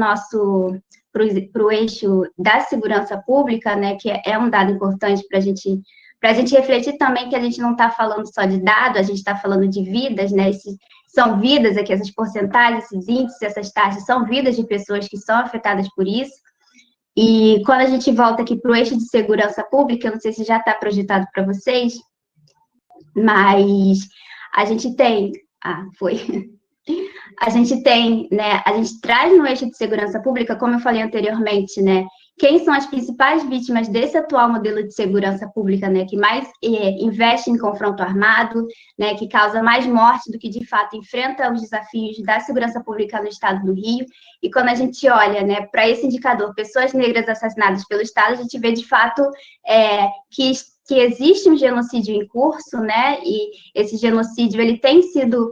o eixo da segurança pública, né? Que é um dado importante para a gente refletir também que a gente não está falando só de dado, a gente está falando de vidas, né? São vidas aqui, essas porcentagens, esses índices, essas taxas, são vidas de pessoas que são afetadas por isso. E quando a gente volta aqui para o eixo de segurança pública, eu não sei se já está projetado para vocês, mas a gente tem... A gente tem, né, a gente traz no eixo de segurança pública, como eu falei anteriormente, né, quem são as principais vítimas desse atual modelo de segurança pública, né, que mais investe em confronto armado, né, que causa mais morte do que, de fato, enfrenta os desafios da segurança pública no estado do Rio. E quando a gente olha, né, para esse indicador, pessoas negras assassinadas pelo Estado, a gente vê, de fato, que existe um genocídio em curso, né, e esse genocídio, ele tem sido...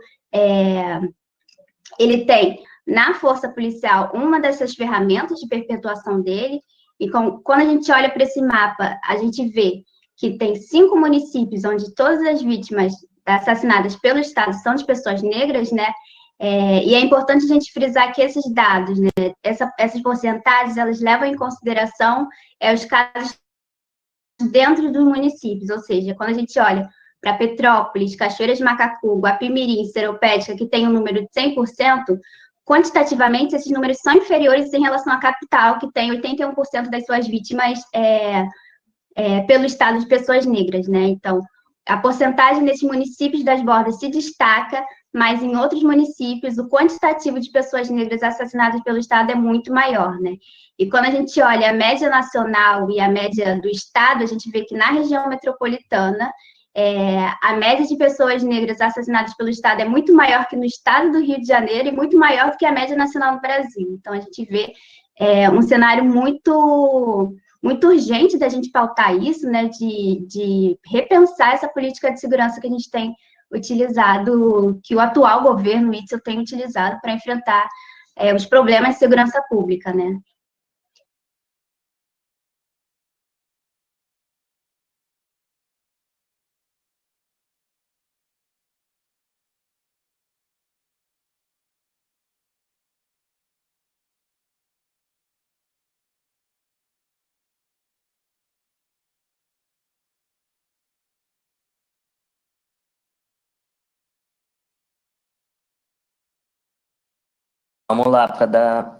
ele tem, na força policial, uma dessas ferramentas de perpetuação dele, e quando a gente olha para esse mapa, a gente vê que tem 5 municípios onde todas as vítimas assassinadas pelo Estado são de pessoas negras, né? E é importante a gente frisar que esses dados, né, essas porcentagens, elas levam em consideração os casos dentro dos municípios, ou seja, quando a gente olha para Petrópolis, Cachoeiras de Macacu, Guapimirim, Seropédica, que tem um número de 100%, quantitativamente, esses números são inferiores em relação à capital, que tem 81% das suas vítimas pelo estado de pessoas negras, né? Então, a porcentagem desses municípios das bordas se destaca, mas em outros municípios, o quantitativo de pessoas negras assassinadas pelo estado é muito maior, né? E quando a gente olha a média nacional e a média do estado, a gente vê que na região metropolitana, a média de pessoas negras assassinadas pelo Estado é muito maior que no estado do Rio de Janeiro e muito maior do que a média nacional no Brasil. Então, a gente vê um cenário muito, muito urgente da gente pautar isso, né, de repensar essa política de segurança que a gente tem utilizado, que o atual governo Witzel tem utilizado para enfrentar os problemas de segurança pública, né. Vamos lá, para dar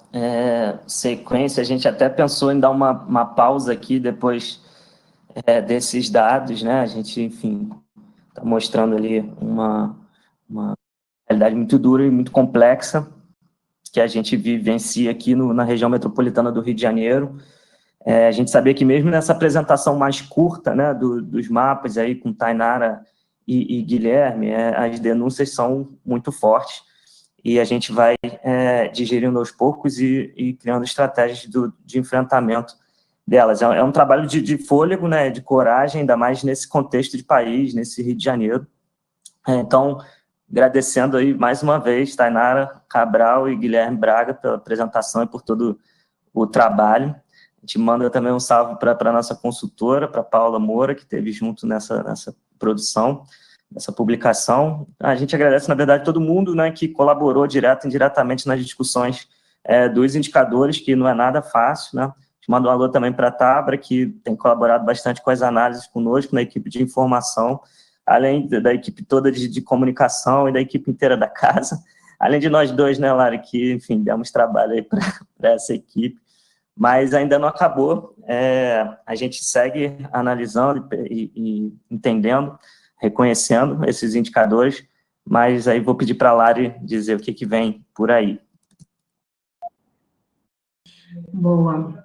sequência, a gente até pensou em dar uma pausa aqui depois desses dados, né? A gente, enfim, está mostrando ali uma realidade muito dura e muito complexa que a gente vivencia aqui na região metropolitana do Rio de Janeiro. A gente sabia que mesmo nessa apresentação mais curta, né, dos mapas aí com Tainara e Guilherme, as denúncias são muito fortes e a gente vai digerindo aos poucos e criando estratégias de enfrentamento delas. É um trabalho de fôlego, né, de coragem, ainda mais nesse contexto de país, nesse Rio de Janeiro. Então, agradecendo aí mais uma vez, Tainara Cabral e Guilherme Braga pela apresentação e por todo o trabalho. A gente manda também um salve para a nossa consultora, para Paula Moura, que esteve junto nessa produção, nessa publicação. A gente agradece, na verdade, todo mundo, né, que colaborou direto e indiretamente nas discussões dos indicadores, que não é nada fácil, né? A gente manda um alô também para a Tabra, que tem colaborado bastante com as análises conosco, na equipe de informação, além da equipe toda de comunicação e da equipe inteira da casa, além de nós dois, né, Lara, que, enfim, demos trabalho aí para essa equipe, mas ainda não acabou. A gente segue analisando e entendendo, reconhecendo esses indicadores, mas aí vou pedir para a Lari dizer o que vem por aí. Boa.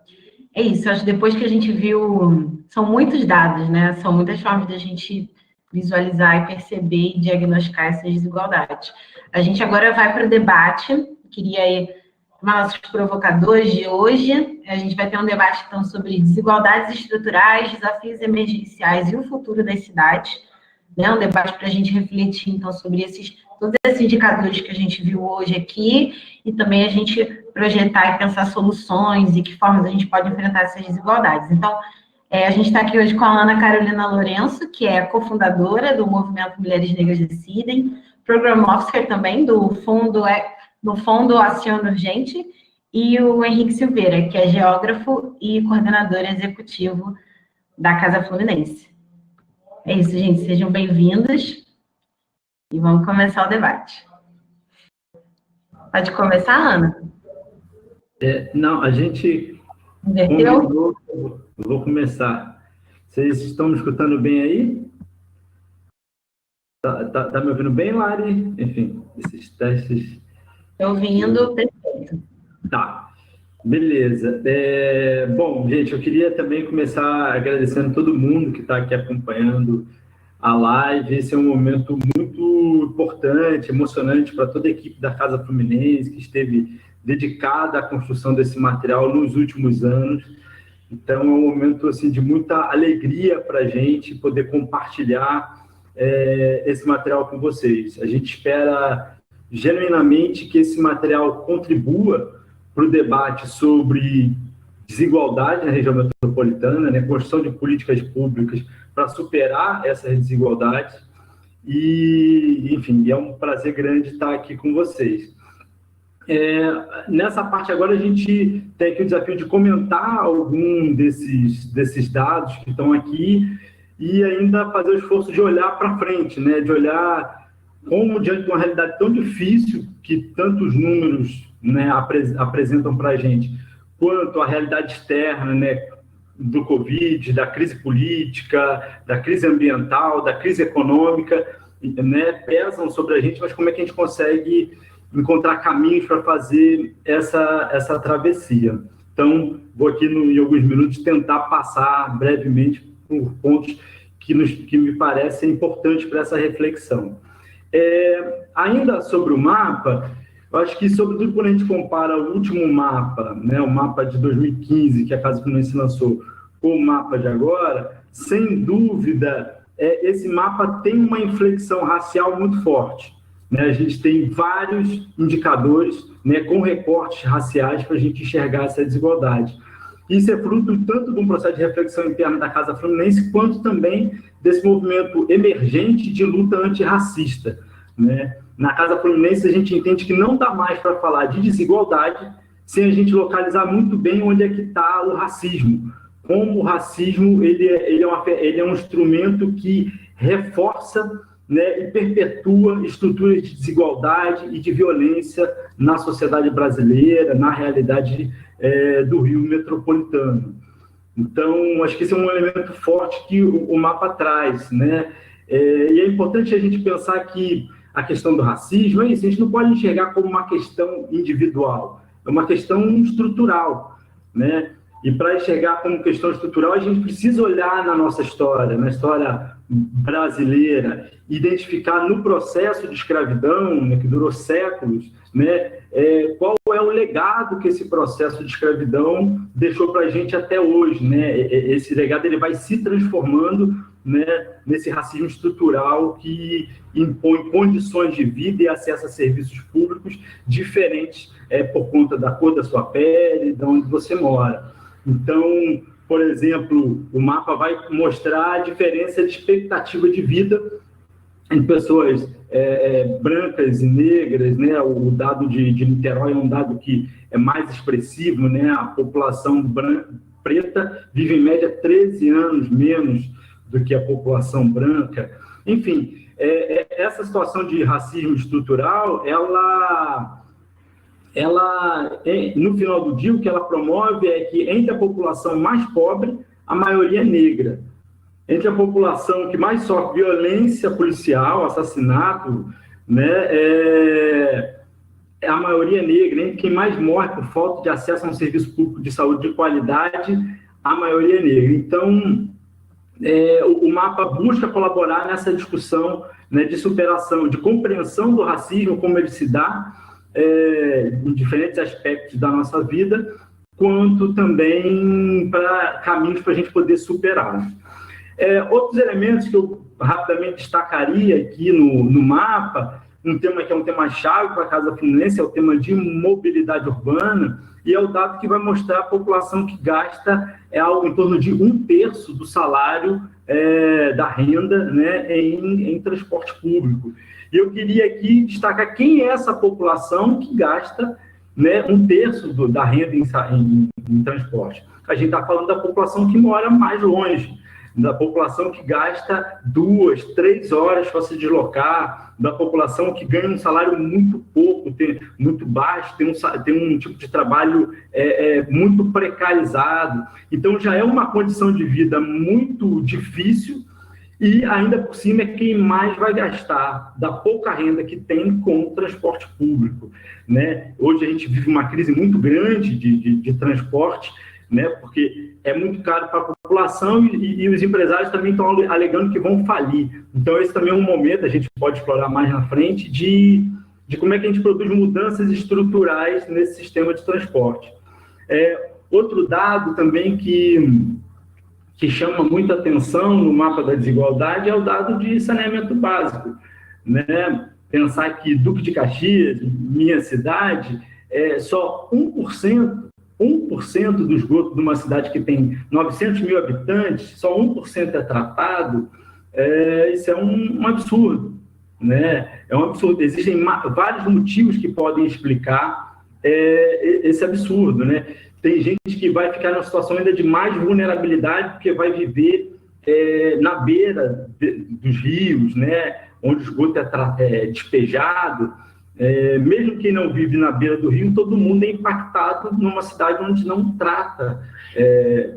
É isso, acho que depois que a gente viu, são muitos dados, né? São muitas formas de a gente visualizar e perceber e diagnosticar essas desigualdades. A gente agora vai para o debate, queria aí chamar nossos provocadores de hoje. A gente vai ter um debate, então, sobre desigualdades estruturais, desafios emergenciais e o futuro das cidades, né? Um debate para a gente refletir, então, sobre todos esses indicadores que a gente viu hoje aqui, e também a gente projetar e pensar soluções e que formas a gente pode enfrentar essas desigualdades. Então, a gente está aqui hoje com a Ana Carolina Lourenço, que é cofundadora do Movimento Mulheres Negras Decidem, Program Officer também do Fundo Ação Urgente, e o Henrique Silveira, que é geógrafo e coordenador executivo da Casa Fluminense. É isso, gente, sejam bem-vindos e vamos começar o debate. Pode começar, Ana? Não, a gente... Inverteu? Vou começar. Vocês estão me escutando bem aí? Tá me ouvindo bem, Lari? Enfim, esses testes... Estou ouvindo, perfeito. Tá, beleza. Bom, gente, eu queria também começar agradecendo todo mundo que está aqui acompanhando a live. Esse é um momento muito importante, emocionante para toda a equipe da Casa Fluminense, que esteve dedicada à construção desse material nos últimos anos. Então, é um momento assim, de muita alegria para a gente poder compartilhar esse material com vocês. A gente espera genuinamente que esse material contribua para o debate sobre desigualdade na região metropolitana, né, construção de políticas públicas para superar essas desigualdades. E, enfim, é um prazer grande estar aqui com vocês. Nessa parte agora a gente tem aqui o desafio de comentar algum desses dados que estão aqui e ainda fazer o esforço de olhar para frente, né, de olhar como, diante de uma realidade tão difícil que tantos números, né, apresentam para a gente, quanto a realidade externa, né, do Covid, da crise política, da crise ambiental, da crise econômica, né, pesam sobre a gente, mas como é que a gente consegue encontrar caminhos para fazer essa travessia. Então, vou aqui em alguns minutos tentar passar brevemente por pontos que me parecem importantes para essa reflexão. Ainda sobre o mapa, eu acho que, sobretudo, quando a gente compara o último mapa, né, o mapa de 2015, que a Casa Fluminense lançou, com o mapa de agora, sem dúvida, esse mapa tem uma inflexão racial muito forte. Né? A gente tem vários indicadores, né, com recortes raciais para a gente enxergar essa desigualdade. Isso é fruto tanto de um processo de reflexão interna da Casa Fluminense, quanto também desse movimento emergente de luta antirracista. Né? Na Casa Fluminense, a gente entende que não dá mais para falar de desigualdade sem a gente localizar muito bem onde é que está o racismo. Como o racismo ele é um instrumento que reforça, né, e perpetua estruturas de desigualdade e de violência na sociedade brasileira, na realidade do Rio metropolitano. Então, acho que esse é um elemento forte que o mapa traz, né? E é importante a gente pensar que a questão do racismo é isso, a gente não pode enxergar como uma questão individual, é uma questão estrutural, né? E para enxergar como questão estrutural, a gente precisa olhar na nossa história, na história brasileira, identificar no processo de escravidão, né, que durou séculos, né, qual é o legado que esse processo de escravidão deixou para a gente até hoje. Né? Esse legado ele vai se transformando, né, nesse racismo estrutural que impõe condições de vida e acesso a serviços públicos diferentes por conta da cor da sua pele, de onde você mora. Então, por exemplo, o mapa vai mostrar a diferença de expectativa de vida em pessoas brancas e negras, né? O dado de Niterói é um dado que é mais expressivo, né? A população preta vive em média 13 anos menos do que a população branca. Enfim, essa situação de racismo estrutural, ela, no final do dia, o que ela promove é que entre a população mais pobre, a maioria é negra. Entre a população que mais sofre violência policial, assassinato, né, a maioria é negra. Entre quem mais morre por falta de acesso a um serviço público de saúde de qualidade, a maioria é negra. Então, o mapa busca colaborar nessa discussão, né, de superação, de compreensão do racismo, como ele se dá em diferentes aspectos da nossa vida, quanto também para caminhos para a gente poder superar. Outros elementos que eu rapidamente destacaria aqui no mapa, um tema que é um tema-chave para a Casa Fluminense, é o tema de mobilidade urbana, e é o dado que vai mostrar a população que gasta algo em torno de 1/3 do salário da renda, né, em transporte público. E eu queria aqui destacar quem é essa população que gasta, né, 1/3 da renda em transporte. A gente está falando da população que mora mais longe, da população que gasta 2, 3 horas para se deslocar, da população que ganha um salário muito pouco, muito baixo, tem um tipo de trabalho muito precarizado. Então, já é uma condição de vida muito difícil e, ainda por cima, é quem mais vai gastar da pouca renda que tem com o transporte público. Né? Hoje, a gente vive uma crise muito grande de transporte, né, porque é muito caro para a população e os empresários também estão alegando que vão falir. Então, esse também é um momento, a gente pode explorar mais na frente, de como é que a gente produz mudanças estruturais nesse sistema de transporte. Outro dado também que chama muita atenção no mapa da desigualdade é o dado de saneamento básico. Né? Pensar que Duque de Caxias, minha cidade, só 1% do esgoto de uma cidade que tem 900 mil habitantes, só 1% é tratado, isso é um absurdo. Né? É um absurdo. Existem vários motivos que podem explicar esse absurdo. Né? Tem gente que vai ficar numa situação ainda de mais vulnerabilidade, porque vai viver na beira dos rios, né? Onde o esgoto é despejado. Mesmo quem não vive na beira do rio, todo mundo é impactado numa cidade onde não trata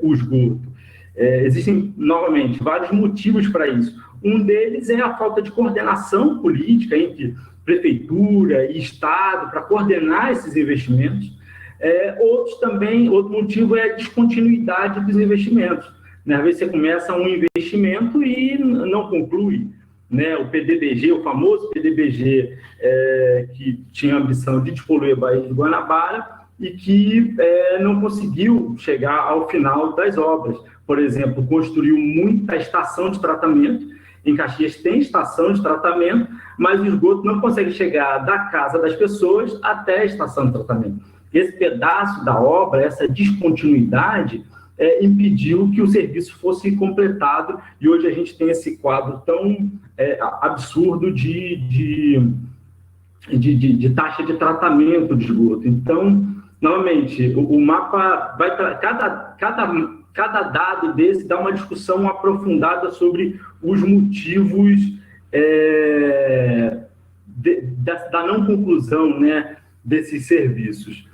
o esgoto. Existem, novamente, vários motivos para isso. Um deles é a falta de coordenação política entre prefeitura e Estado para coordenar esses investimentos. Outro motivo é a descontinuidade dos investimentos. Né? Às vezes você começa um investimento e não conclui. Né, o PDBG, o famoso PDBG, que tinha a ambição de despoluir a Baía de Guanabara e que não conseguiu chegar ao final das obras. Por exemplo, construiu muita estação de tratamento. Em Caxias tem estação de tratamento, mas o esgoto não consegue chegar da casa das pessoas até a estação de tratamento. Esse pedaço da obra, essa descontinuidade, impediu que o serviço fosse completado, e hoje a gente tem esse quadro tão absurdo de taxa de tratamento de esgoto. Então, novamente, o mapa vai para cada dado desse dá uma discussão aprofundada sobre os motivos da não conclusão, né, desses serviços.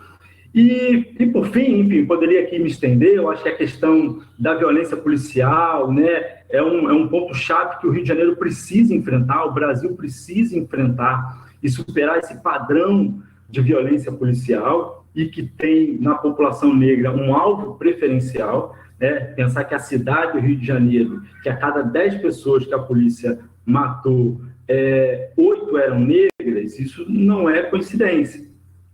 E por fim, enfim, poderia aqui me estender, eu acho que a questão da violência policial, né, é um ponto-chave que o Rio de Janeiro precisa enfrentar, o Brasil precisa enfrentar e superar esse padrão de violência policial. e que tem na população negra um alvo preferencial, né? Pensar que a cidade do Rio de Janeiro, que a cada 10 pessoas que a polícia matou, 8 eram negras, isso não é coincidência,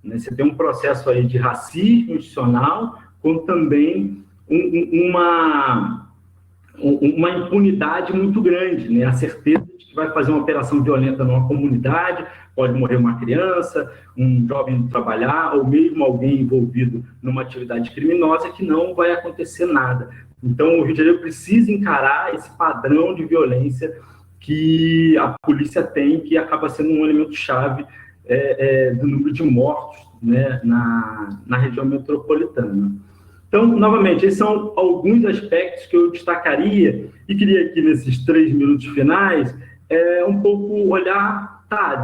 né? Você tem um processo aí de racismo institucional, com também uma impunidade muito grande, né? A certeza de que vai fazer uma operação violenta numa comunidade, pode morrer uma criança, um jovem indo trabalhar, ou mesmo alguém envolvido numa atividade criminosa, que não vai acontecer nada. Então, o Rio de Janeiro precisa encarar esse padrão de violência que a polícia tem, que acaba sendo um elemento-chave do número de mortos, né, na região metropolitana. Então, novamente, esses são alguns aspectos que eu destacaria e queria aqui, nesses 3 minutos finais, um pouco olhar,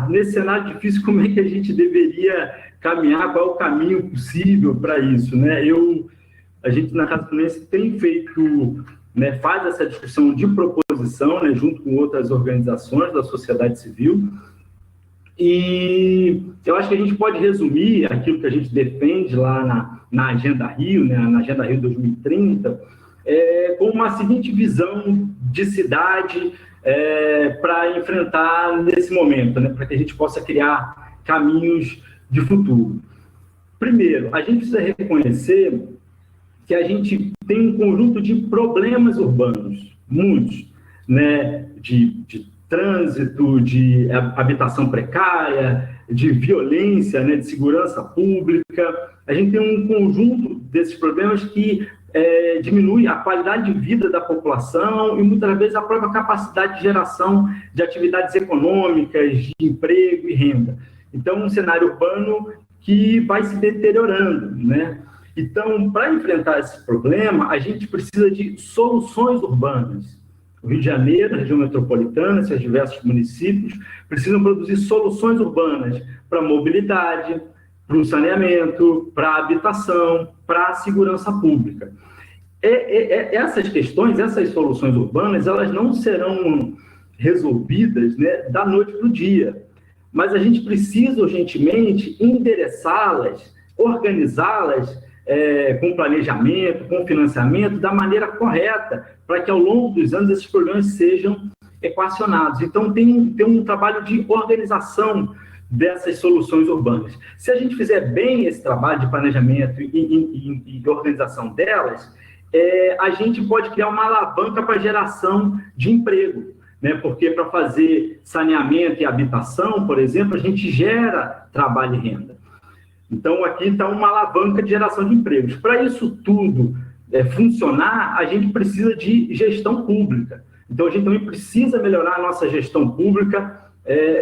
nesse cenário difícil, como é que a gente deveria caminhar, qual é o caminho possível para isso, né? A gente, na Casa Fluminense, tem feito, né, faz essa discussão de proposição, né, junto com outras organizações da sociedade civil, e eu acho que a gente pode resumir aquilo que a gente defende lá na Agenda Rio, né, na Agenda Rio 2030, com uma seguinte visão de cidade para enfrentar nesse momento, né, para que a gente possa criar caminhos de futuro. Primeiro, a gente precisa reconhecer que a gente tem um conjunto de problemas urbanos, muitos, né, de trânsito, de habitação precária, de violência, né, de segurança pública. A gente tem um conjunto desses problemas que diminui a qualidade de vida da população e, muitas vezes, a própria capacidade de geração de atividades econômicas, de emprego e renda. Então, um cenário urbano que vai se deteriorando, né? Então, para enfrentar esse problema, a gente precisa de soluções urbanas. O Rio de Janeiro, a região metropolitana, seus diversos municípios, precisam produzir soluções urbanas para a mobilidade, para o saneamento, para a habitação, para a segurança pública. Essas questões, essas soluções urbanas, elas não serão resolvidas, né, da noite para o dia, mas a gente precisa urgentemente endereçá-las, organizá-las, com planejamento, com financiamento, da maneira correta, para que ao longo dos anos esses problemas sejam equacionados. Então, tem um trabalho de organização dessas soluções urbanas. Se a gente fizer bem esse trabalho de planejamento e organização delas, a gente pode criar uma alavanca para a geração de emprego, né? Porque para fazer saneamento e habitação, por exemplo, a gente gera trabalho e renda. Então, aqui está uma alavanca de geração de empregos. Para isso tudo funcionar, a gente precisa de gestão pública. Então, a gente também precisa melhorar a nossa gestão pública,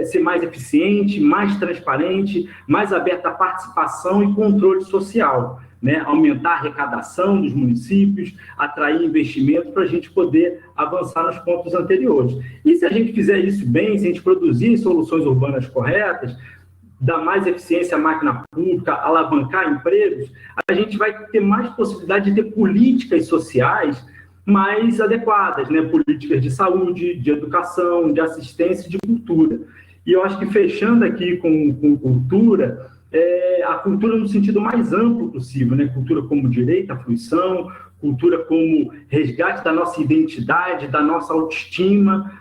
ser mais eficiente, mais transparente, mais aberta à participação e controle social, né? Aumentar a arrecadação dos municípios, atrair investimento para a gente poder avançar nos pontos anteriores. E se a gente fizer isso bem, se a gente produzir soluções urbanas corretas, dar mais eficiência à máquina pública, alavancar empregos, a gente vai ter mais possibilidade de ter políticas sociais mais adequadas, né? Políticas de saúde, de educação, de assistência e de cultura. E eu acho que, fechando aqui com cultura, a cultura no sentido mais amplo possível, né? Cultura como direito à fruição, cultura como resgate da nossa identidade, da nossa autoestima,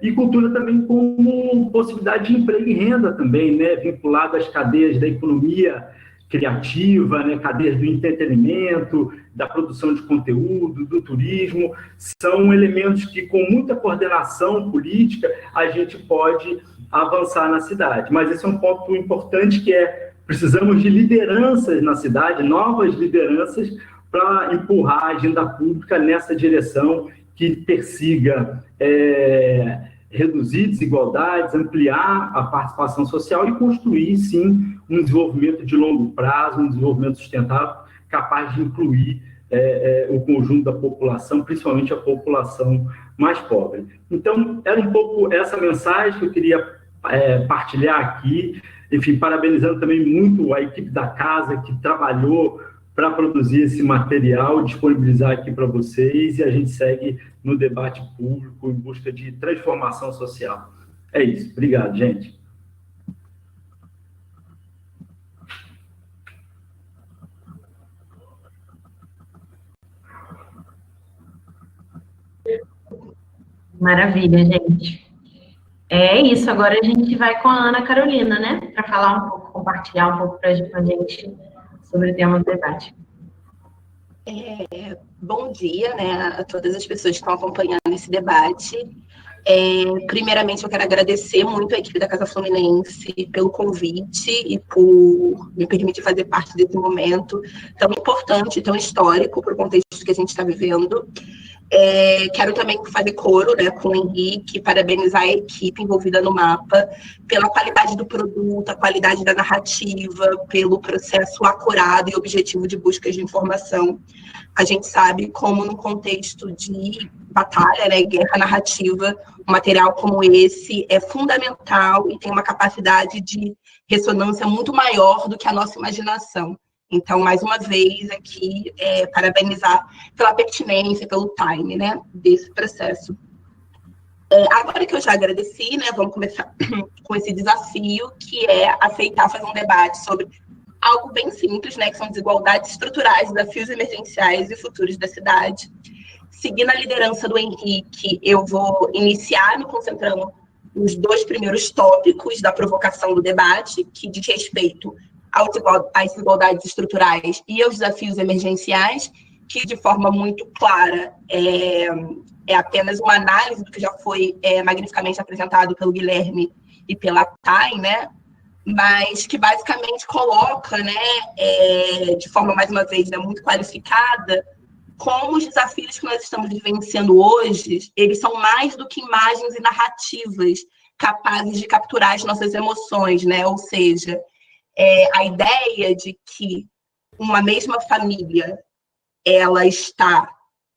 e cultura também como possibilidade de emprego e renda também, né? Vinculado às cadeias da economia criativa, né? Cadeias do entretenimento, da produção de conteúdo, do turismo, são elementos que, com muita coordenação política, a gente pode avançar na cidade. Mas esse é um ponto importante, que precisamos de lideranças na cidade, novas lideranças, para empurrar a agenda pública nessa direção que persiga reduzir desigualdades, ampliar a participação social e construir, sim, um desenvolvimento de longo prazo, um desenvolvimento sustentável, capaz de incluir o conjunto da população, principalmente a população mais pobre. Então, era um pouco essa mensagem que eu queria partilhar aqui, enfim, parabenizando também muito a equipe da casa que trabalhou para produzir esse material, disponibilizar aqui para vocês, e a gente segue no debate público em busca de transformação social. É isso. Obrigado, gente. Maravilha, gente. É isso, agora a gente vai com a Ana Carolina, né? Para falar um pouco, compartilhar um pouco com a gente sobre o tema do debate. Bom dia, né, a todas as pessoas que estão acompanhando esse debate. Primeiramente, eu quero agradecer muito a equipe da Casa Fluminense pelo convite e por me permitir fazer parte desse momento tão importante, tão histórico para o contexto que a gente está vivendo. Quero também fazer coro, né, com o Henrique, parabenizar a equipe envolvida no mapa pela qualidade do produto, a qualidade da narrativa, pelo processo acurado e objetivo de busca de informação. A gente sabe como, no contexto de batalha, né, guerra narrativa, um material como esse é fundamental e tem uma capacidade de ressonância muito maior do que a nossa imaginação. Então, mais uma vez, aqui, parabenizar pela pertinência, pelo time, né, desse processo. Agora que eu já agradeci, né, vamos começar com esse desafio, que é aceitar fazer um debate sobre algo bem simples, né, que são desigualdades estruturais, desafios emergenciais e futuros da cidade. Seguindo a liderança do Henrique, eu vou iniciar me concentrando nos 2 primeiros tópicos da provocação do debate, que diz respeito às desigualdades estruturais e aos desafios emergenciais, que de forma muito clara é apenas uma análise do que já foi magnificamente apresentado pelo Guilherme e pela Thay, né? Mas que basicamente coloca, né, de forma, mais uma vez, né, muito qualificada, como os desafios que nós estamos vivenciando hoje, eles são mais do que imagens e narrativas capazes de capturar as nossas emoções, né? Ou seja, a ideia de que uma mesma família ela está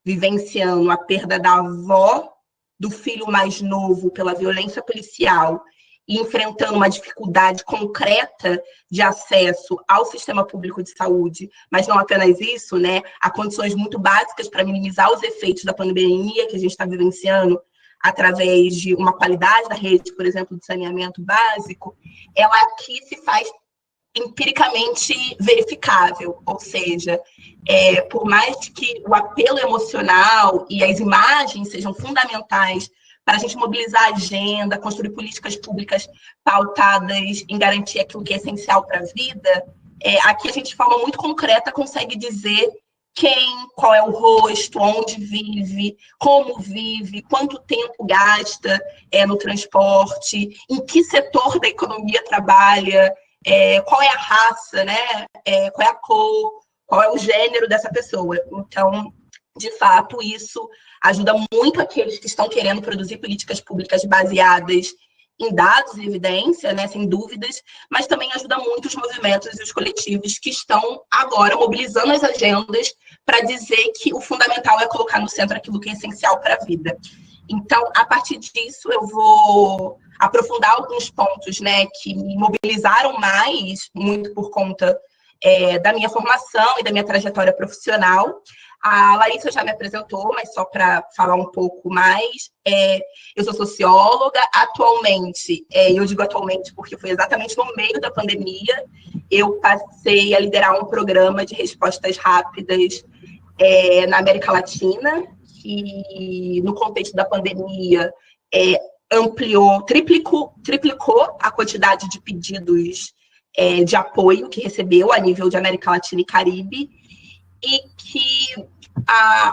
vivenciando a perda da avó, do filho mais novo pela violência policial e enfrentando uma dificuldade concreta de acesso ao sistema público de saúde, mas não apenas isso, né? Há condições muito básicas para minimizar os efeitos da pandemia que a gente está vivenciando através de uma qualidade da rede, por exemplo, de saneamento básico, ela aqui se faz empiricamente verificável, ou seja, por mais que o apelo emocional e as imagens sejam fundamentais para a gente mobilizar a agenda, construir políticas públicas pautadas em garantir aquilo que é essencial para a vida, aqui a gente, de forma muito concreta, consegue dizer quem, qual é o rosto, onde vive, como vive, quanto tempo gasta no transporte, em que setor da economia trabalha, qual é a raça, né? Qual é a cor, qual é o gênero dessa pessoa. Então, de fato, isso ajuda muito aqueles que estão querendo produzir políticas públicas baseadas em dados e evidência, né, sem dúvidas, mas também ajuda muito os movimentos e os coletivos que estão agora mobilizando as agendas para dizer que o fundamental é colocar no centro aquilo que é essencial para a vida. Então, a partir disso, eu vou aprofundar alguns pontos, né, que me mobilizaram mais, muito por conta da minha formação e da minha trajetória profissional. A Larissa já me apresentou, mas só para falar um pouco mais, eu sou socióloga. Atualmente, eu digo atualmente porque foi exatamente no meio da pandemia, eu passei a liderar um programa de respostas rápidas na América Latina, que no contexto da pandemia triplicou a quantidade de pedidos de apoio que recebeu a nível de América Latina e Caribe, e que,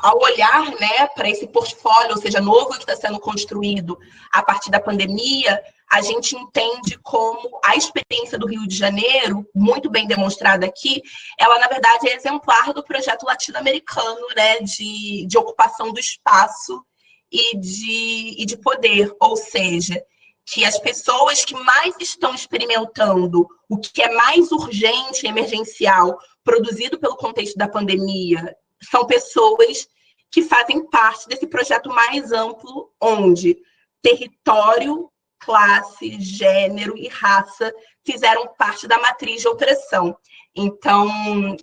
ao olhar, né, para esse portfólio, ou seja, novo que está sendo construído a partir da pandemia, a gente entende como a experiência do Rio de Janeiro, muito bem demonstrada aqui, ela, na verdade, é exemplar do projeto latino-americano, né, de ocupação do espaço e de poder, ou seja, que as pessoas que mais estão experimentando o que é mais urgente e emergencial produzido pelo contexto da pandemia são pessoas que fazem parte desse projeto mais amplo, onde território, classe, gênero e raça fizeram parte da matriz de opressão. Então,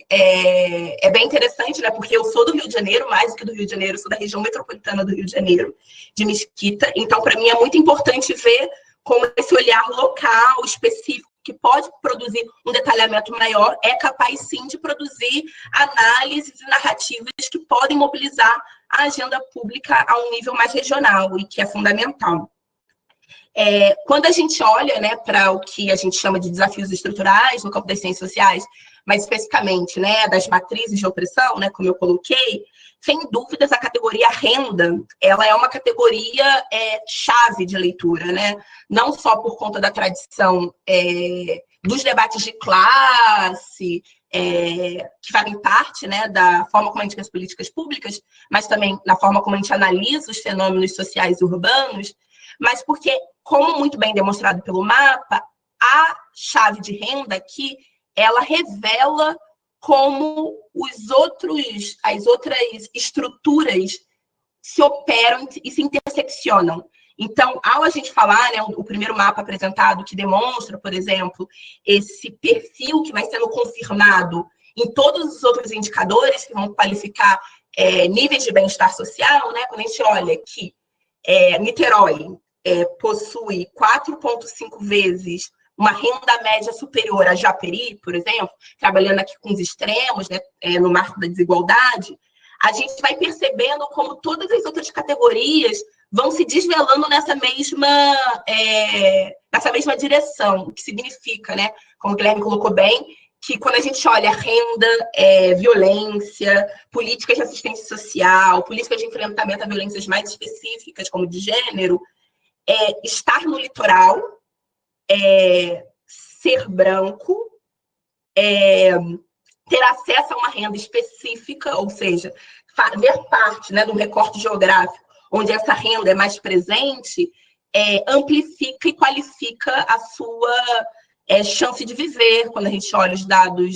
é bem interessante, né? Porque eu sou do Rio de Janeiro, mais do que do Rio de Janeiro, sou da região metropolitana do Rio de Janeiro, de Mesquita. Então, para mim, é muito importante ver como esse olhar local, específico, que pode produzir um detalhamento maior, é capaz, sim, de produzir análises e narrativas que podem mobilizar a agenda pública a um nível mais regional, e que é fundamental. Quando a gente olha, né, para o que a gente chama de desafios estruturais no campo das ciências sociais, mais especificamente, né, das matrizes de opressão, né, como eu coloquei, sem dúvidas a categoria renda, ela é uma categoria chave de leitura, né, não só por conta da tradição dos debates de classe, que fazem parte, né, da forma como a gente vê as políticas públicas, mas também na forma como a gente analisa os fenômenos sociais e urbanos, mas porque, como muito bem demonstrado pelo mapa, a chave de renda aqui, ela revela como as outras estruturas se operam e se interseccionam. Então, ao a gente falar, né, o primeiro mapa apresentado que demonstra, por exemplo, esse perfil que vai sendo confirmado em todos os outros indicadores que vão qualificar níveis de bem-estar social, né, quando a gente olha que Niterói possui 4,5 vezes uma renda média superior a Japeri, por exemplo, trabalhando aqui com os extremos, né, no marco da desigualdade, a gente vai percebendo como todas as outras categorias vão se desvelando nessa mesma direção, o que significa, né, como o Guilherme colocou bem, que quando a gente olha renda, violência, políticas de assistência social, políticas de enfrentamento a violências mais específicas, como de gênero, estar no litoral, ser branco, ter acesso a uma renda específica, ou seja, fazer parte, né, de um recorte geográfico onde essa renda é mais presente, amplifica e qualifica a sua chance de viver, quando a gente olha os dados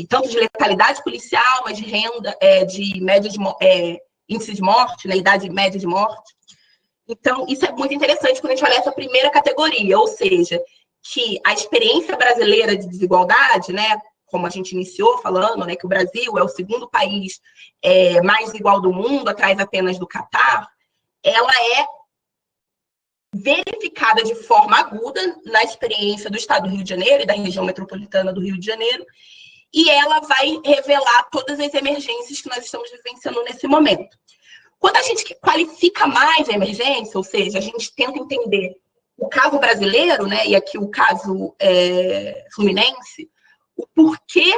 tanto de letalidade policial, mas de renda, de média índice de morte, né, idade média de morte. Então, isso é muito interessante quando a gente olha essa primeira categoria, ou seja, que a experiência brasileira de desigualdade, né, como a gente iniciou falando, né, que o Brasil é o segundo país mais desigual do mundo, atrás apenas do Catar, ela é verificada de forma aguda na experiência do Estado do Rio de Janeiro e da região metropolitana do Rio de Janeiro, e ela vai revelar todas as emergências que nós estamos vivenciando nesse momento. Quando a gente qualifica mais a emergência, ou seja, a gente tenta entender o caso brasileiro, né, e aqui o caso fluminense, o porquê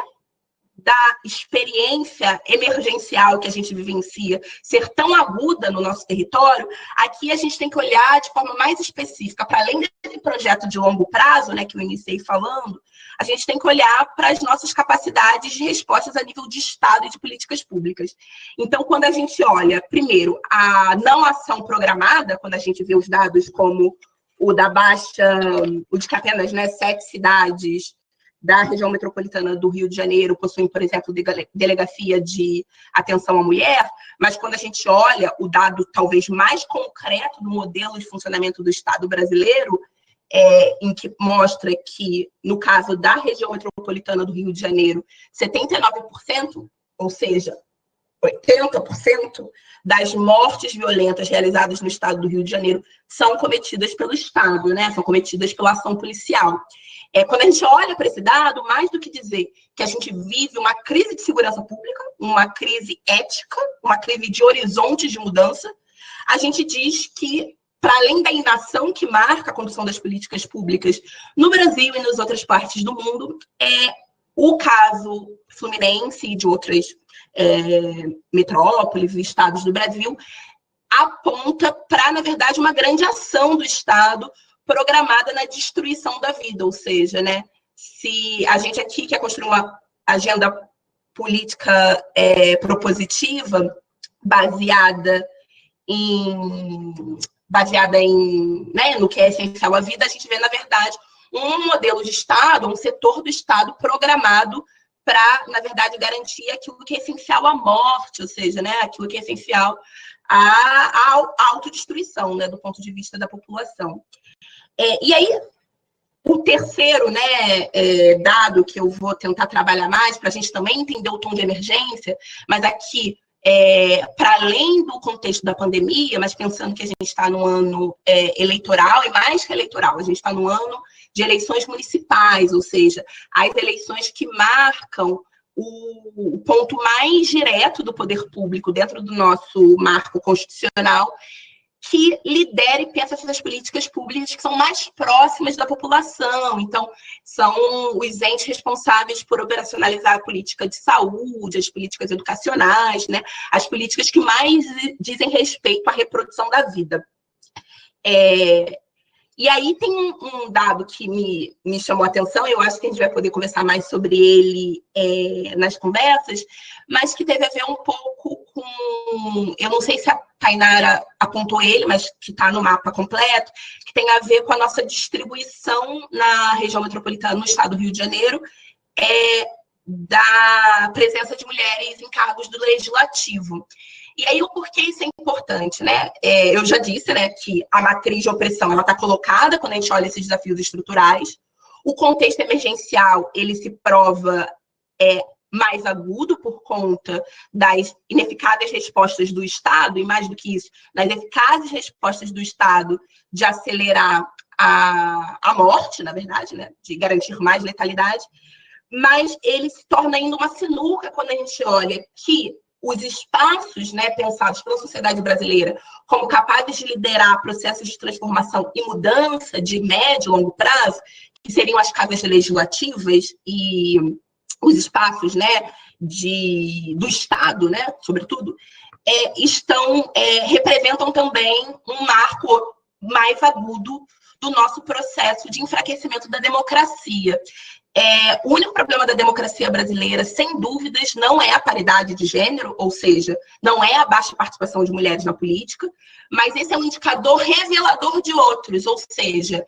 da experiência emergencial que a gente vivencia ser tão aguda no nosso território, aqui a gente tem que olhar de forma mais específica, para além desse projeto de longo prazo, né, que eu iniciei falando, a gente tem que olhar para as nossas capacidades de respostas a nível de Estado e de políticas públicas. Então, quando a gente olha, primeiro, a não ação programada, quando a gente vê os dados como o de que apenas, né, 7 cidades da região metropolitana do Rio de Janeiro possuem, por exemplo, delegacia de atenção à mulher, mas quando a gente olha o dado talvez mais concreto do modelo de funcionamento do Estado brasileiro, em que mostra que, no caso da região metropolitana do Rio de Janeiro, 79%, ou seja, 80% das mortes violentas realizadas no Estado do Rio de Janeiro são cometidas pelo Estado, né? São cometidas pela ação policial. Quando a gente olha para esse dado, mais do que dizer que a gente vive uma crise de segurança pública, uma crise ética, uma crise de horizontes de mudança, a gente diz que, para além da inação que marca a condução das políticas públicas no Brasil e nas outras partes do mundo, o caso fluminense e de outras metrópoles e estados do Brasil aponta para, na verdade, uma grande ação do Estado programada na destruição da vida, ou seja, né, se a gente aqui quer construir uma agenda política propositiva baseada em né, no que é essencial à vida, a gente vê, na verdade, um modelo de Estado, um setor do Estado programado para, na verdade, garantir aquilo que é essencial à morte, ou seja, né, aquilo que é essencial à autodestruição, né, do ponto de vista da população. E aí, o terceiro, né, dado que eu vou tentar trabalhar mais, para a gente também entender o tom de emergência, mas aqui, para além do contexto da pandemia, mas pensando que a gente está no ano eleitoral, e mais que eleitoral, a gente está no ano de eleições municipais, ou seja, as eleições que marcam o ponto mais direto do poder público dentro do nosso marco constitucional que lidere e pense essas políticas públicas que são mais próximas da população. Então, são os entes responsáveis por operacionalizar a política de saúde, as políticas educacionais, né? As políticas que mais dizem respeito à reprodução da vida. E aí tem um dado que me chamou a atenção, eu acho que a gente vai poder conversar mais sobre ele nas conversas, mas que teve a ver um pouco com, eu não sei se a Tainara apontou ele, mas que está no mapa completo, que tem a ver com a nossa distribuição na região metropolitana, no estado do Rio de Janeiro, da presença de mulheres em cargos do legislativo. E aí, o porquê isso é importante, né? Eu já disse, né, que a matriz de opressão ela está colocada quando a gente olha esses desafios estruturais. O contexto emergencial, ele se prova mais agudo por conta das ineficazes respostas do Estado, e mais do que isso, das eficazes respostas do Estado de acelerar a morte, na verdade, né, de garantir mais letalidade, mas ele se torna ainda uma sinuca quando a gente olha que os espaços, né, pensados pela sociedade brasileira como capazes de liderar processos de transformação e mudança de médio e longo prazo, que seriam as casas legislativas e os espaços, né, do Estado, né, sobretudo, representam também um marco mais agudo do nosso processo de enfraquecimento da democracia. O único problema da democracia brasileira, sem dúvidas, não é a paridade de gênero, ou seja, não é a baixa participação de mulheres na política, mas esse é um indicador revelador de outros, ou seja,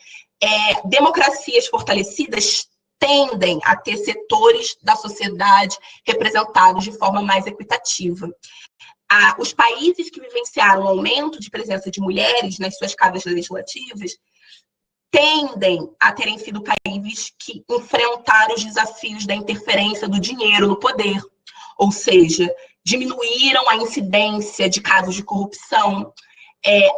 democracias fortalecidas tendem a ter setores da sociedade representados de forma mais equitativa. Os países que vivenciaram um aumento de presença de mulheres nas suas casas legislativas tendem a terem sido países que enfrentaram os desafios da interferência do dinheiro no poder, ou seja, diminuíram a incidência de casos de corrupção,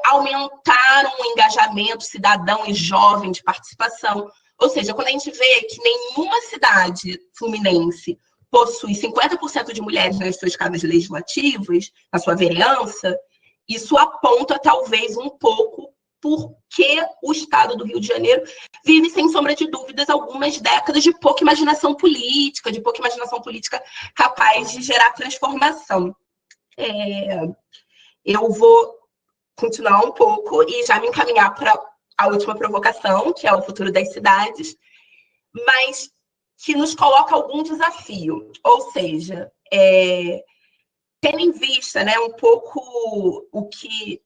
aumentaram o engajamento cidadão e jovem de participação. Ou seja, quando a gente vê que nenhuma cidade fluminense possui 50% de mulheres nas suas casas legislativas, na sua vereança, isso aponta talvez um pouco porque o estado do Rio de Janeiro vive, sem sombra de dúvidas, algumas décadas de pouca imaginação política, capaz de gerar transformação. Eu vou continuar um pouco e já me encaminhar para a última provocação, que é o futuro das cidades, mas que nos coloca algum desafio. Ou seja, tendo em vista, né, um pouco o que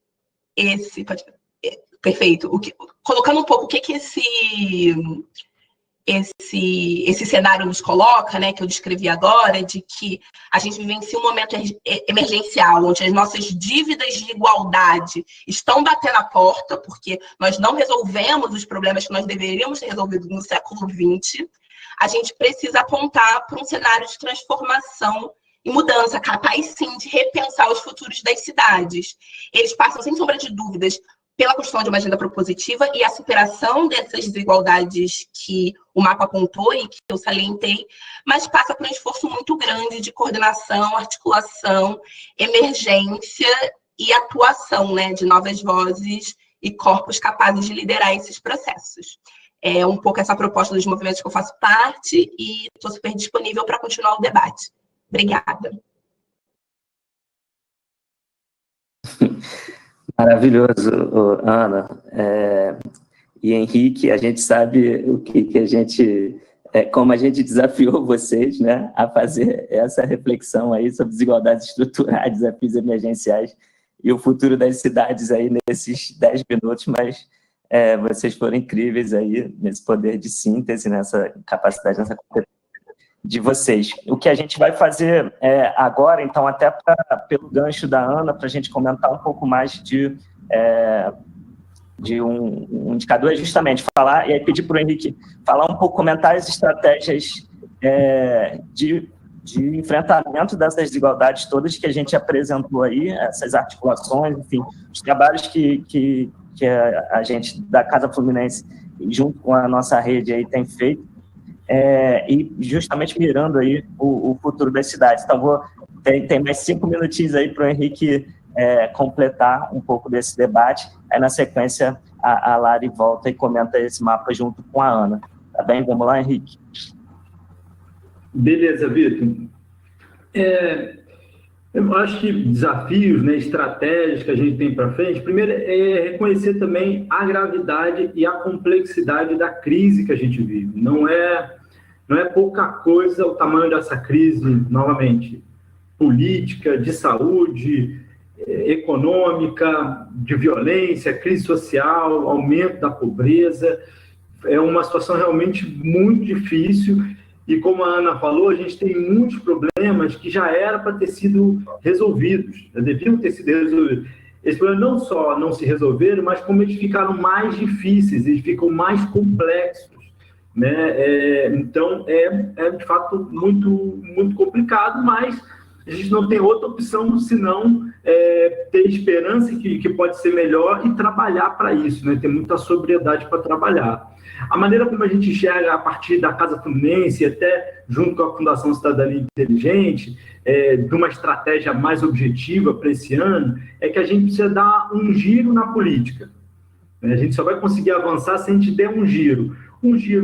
esse... Perfeito. Colocando um pouco o que esse cenário nos coloca, né, que eu descrevi agora, de que a gente vivencia um momento emergencial, onde as nossas dívidas de igualdade estão batendo a porta, porque nós não resolvemos os problemas que nós deveríamos ter resolvido no século XX, a gente precisa apontar para um cenário de transformação e mudança, capaz, sim, de repensar os futuros das cidades. Eles passam, sem sombra de dúvidas, pela construção de uma agenda propositiva e a superação dessas desigualdades que o mapa apontou e que eu salientei, mas passa por um esforço muito grande de coordenação, articulação, emergência e atuação, né, de novas vozes e corpos capazes de liderar esses processos. É um pouco essa proposta dos movimentos que eu faço parte e estou super disponível para continuar o debate. Obrigada. Maravilhoso, Ana. E Henrique, a gente sabe o que a gente, como a gente desafiou vocês, né, a fazer essa reflexão aí sobre desigualdades estruturais, desafios emergenciais e o futuro das cidades aí nesses 10 minutos, mas vocês foram incríveis aí nesse poder de síntese, nessa capacidade, nessa competência de vocês. O que a gente vai fazer agora, então, até pelo gancho da Ana, para a gente comentar um pouco mais de um indicador, é justamente falar, e aí pedir para o Henrique falar um pouco, comentar as estratégias de enfrentamento dessas desigualdades todas que a gente apresentou aí, essas articulações, enfim, os trabalhos que a gente da Casa Fluminense, junto com a nossa rede aí, tem feito. e justamente mirando aí o futuro das cidades. Então, tem mais 5 minutinhos aí para o Henrique completar um pouco desse debate. Aí, na sequência, a Lari volta e comenta esse mapa junto com a Ana. Tá bem? Vamos lá, Henrique. Beleza, Vitor. Eu acho que desafios, né, estratégias que a gente tem para frente, primeiro é reconhecer também a gravidade e a complexidade da crise que a gente vive. Não é pouca coisa o tamanho dessa crise, novamente, política, de saúde, econômica, de violência, crise social, aumento da pobreza. É uma situação realmente muito difícil. E como a Ana falou, a gente tem muitos problemas que já era para ter sido resolvidos, já deviam ter sido resolvidos. Esses problemas não só não se resolveram, mas como eles ficaram mais difíceis, eles ficam mais complexos, né? Então, de fato muito, muito complicado, mas a gente não tem outra opção senão ter esperança que pode ser melhor e trabalhar para isso, né? Ter muita sobriedade para trabalhar. A maneira como a gente enxerga a partir da Casa Fluminense, até junto com a Fundação Cidadania Inteligente, de uma estratégia mais objetiva para esse ano, é que a gente precisa dar um giro na política. A gente só vai conseguir avançar se a gente der um giro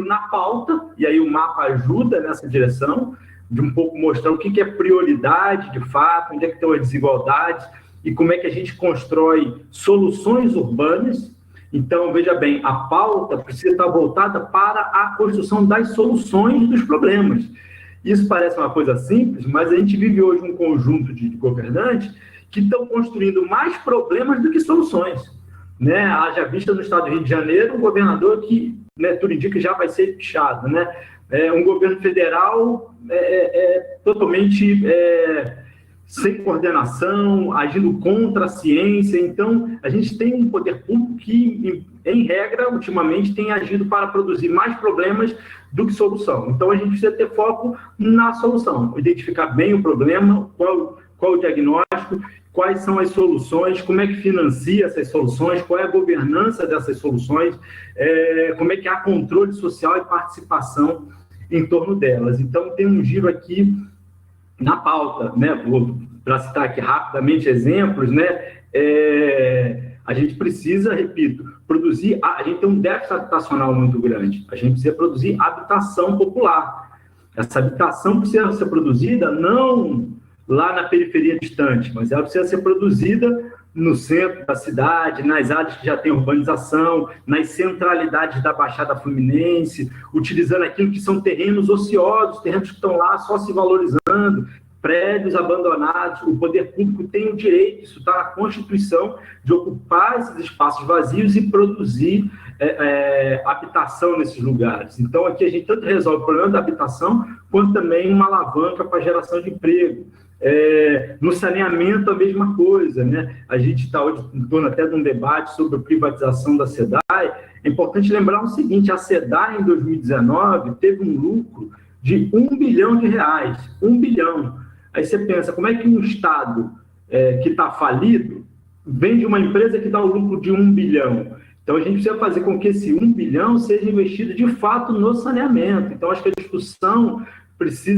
na pauta, e aí o mapa ajuda nessa direção, de um pouco mostrar o que é prioridade de fato, onde é que estão as desigualdades, e como é que a gente constrói soluções urbanas. Então, veja bem, a pauta precisa estar voltada para a construção das soluções dos problemas. Isso parece uma coisa simples, mas a gente vive hoje um conjunto de governantes que estão construindo mais problemas do que soluções. Né? Haja vista no estado do Rio de Janeiro, um governador que, né, tudo indica, já vai ser pichado. Né? Um governo federal totalmente sem coordenação, agindo contra a ciência. Então, a gente tem um poder público que, em regra, ultimamente tem agido para produzir mais problemas do que solução. Então, a gente precisa ter foco na solução, identificar bem o problema, qual o diagnóstico, quais são as soluções, como é que financia essas soluções, qual é a governança dessas soluções, como é que há controle social e participação em torno delas. Então, tem um giro aqui na pauta, né? Para citar aqui rapidamente exemplos, né? A gente precisa, repito, produzir. A gente tem um déficit habitacional muito grande. A gente precisa produzir habitação popular. Essa habitação precisa ser produzida não lá na periferia distante, mas ela precisa ser produzida no centro da cidade, nas áreas que já tem urbanização, nas centralidades da Baixada Fluminense, utilizando aquilo que são terrenos ociosos, terrenos que estão lá só se valorizando, prédios abandonados. O poder público tem o direito, isso está na Constituição, de ocupar esses espaços vazios e produzir habitação nesses lugares. Então, aqui a gente tanto resolve o problema da habitação, quanto também uma alavanca para a geração de emprego. No saneamento, a mesma coisa, né? A gente está hoje em torno até de um debate sobre a privatização da SEDAI. É importante lembrar o seguinte: a SEDAI, em 2019, teve um lucro de R$1 bilhão. 1 bilhão. Aí você pensa, como é que um Estado que está falido vende uma empresa que dá um lucro de 1 bilhão? Então, a gente precisa fazer com que esse 1 bilhão seja investido, de fato, no saneamento. Então, acho que a discussão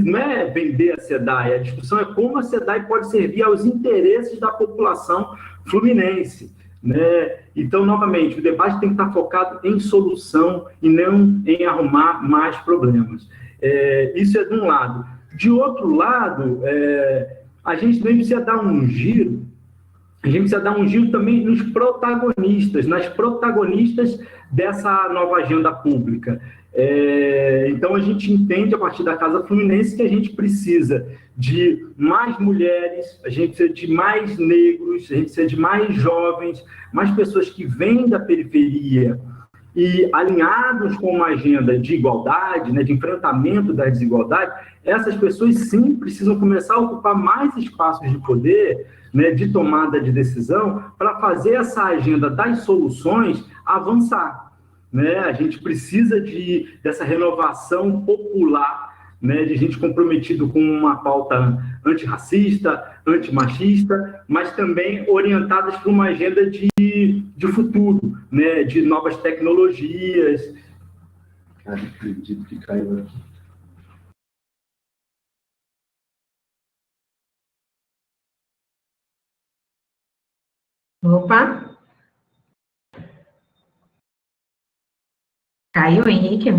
não é vender a SEDAI, a discussão é como a SEDAI pode servir aos interesses da população fluminense. Né? Então, novamente, o debate tem que estar focado em solução e não em arrumar mais problemas. Isso é de um lado. De outro lado, a gente também precisa dar um giro, também nos protagonistas, nas protagonistas dessa nova agenda pública. Então, a gente entende, a partir da Casa Fluminense, que a gente precisa de mais mulheres, a gente precisa de mais negros, a gente precisa de mais jovens, mais pessoas que vêm da periferia e alinhados com uma agenda de igualdade, né, de enfrentamento das desigualdades. Essas pessoas, sim, precisam começar a ocupar mais espaços de poder, né, de tomada de decisão, para fazer essa agenda das soluções avançar. Né? A gente precisa dessa renovação popular, né, de gente comprometido com uma pauta antirracista, antimachista, mas também orientadas para uma agenda de futuro, né, de novas tecnologias. Cara, acredito que caiu aqui. Opa! Caiu, Henrique?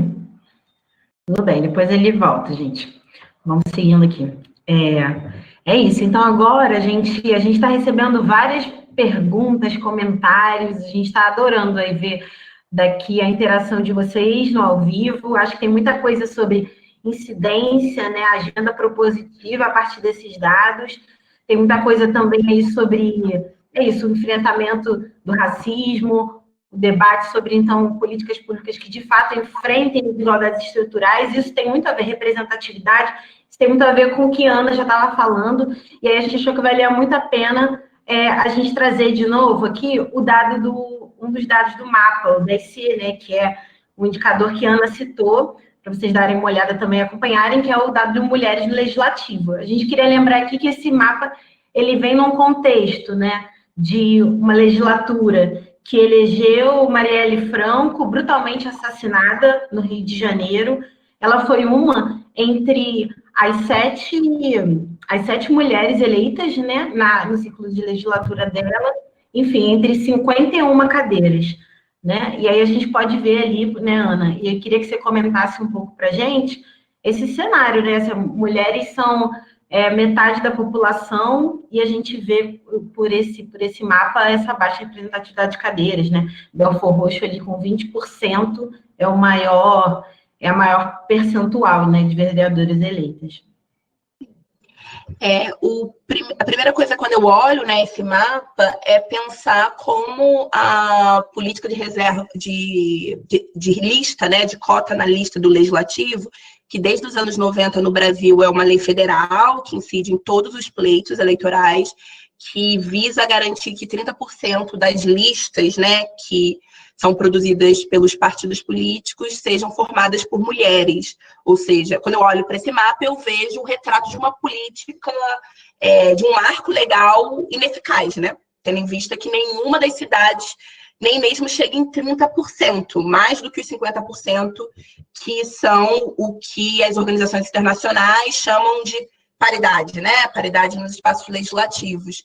Tudo bem, depois ele volta, gente. Vamos seguindo aqui. É isso. Então, agora a gente está recebendo várias perguntas, comentários. A gente está adorando aí ver daqui a interação de vocês no ao vivo. Acho que tem muita coisa sobre incidência, né? Agenda propositiva a partir desses dados. Tem muita coisa também aí sobre o enfrentamento do racismo, o debate sobre, então, políticas públicas que, de fato, enfrentem desigualdades estruturais. Isso tem muito a ver com representatividade, isso tem muito a ver com o que a Ana já estava falando, e aí a gente achou que valia muito a pena a gente trazer de novo aqui um dos dados do mapa, o DSE, né, que é o indicador que a Ana citou, para vocês darem uma olhada também e acompanharem, que é o dado de mulheres no legislativo. A gente queria lembrar aqui que esse mapa ele vem num contexto, né, de uma legislatura que elegeu Marielle Franco, brutalmente assassinada no Rio de Janeiro. Ela foi uma entre as sete mulheres eleitas, né, no ciclo de legislatura dela, enfim, entre 51 cadeiras, né? E aí a gente pode ver ali, né, Ana, e eu queria que você comentasse um pouco para a gente esse cenário, né? As mulheres são metade da população, e a gente vê por esse mapa essa baixa representatividade de cadeiras, né? Belford Roxo ali com 20% é a maior percentual, né, de vereadoras eleitas. A primeira coisa quando eu olho, né, esse mapa é pensar como a política de reserva de lista, né, de cota na lista do legislativo, que desde os anos 90 no Brasil é uma lei federal que incide em todos os pleitos eleitorais, que visa garantir que 30% das listas, né, que são produzidas pelos partidos políticos sejam formadas por mulheres. Ou seja, quando eu olho para esse mapa, eu vejo o retrato de uma política, de um marco legal ineficaz, né? Tendo em vista que nenhuma das cidades nem mesmo chega em 30%, mais do que os 50%, que são o que as organizações internacionais chamam de paridade, né? Paridade nos espaços legislativos.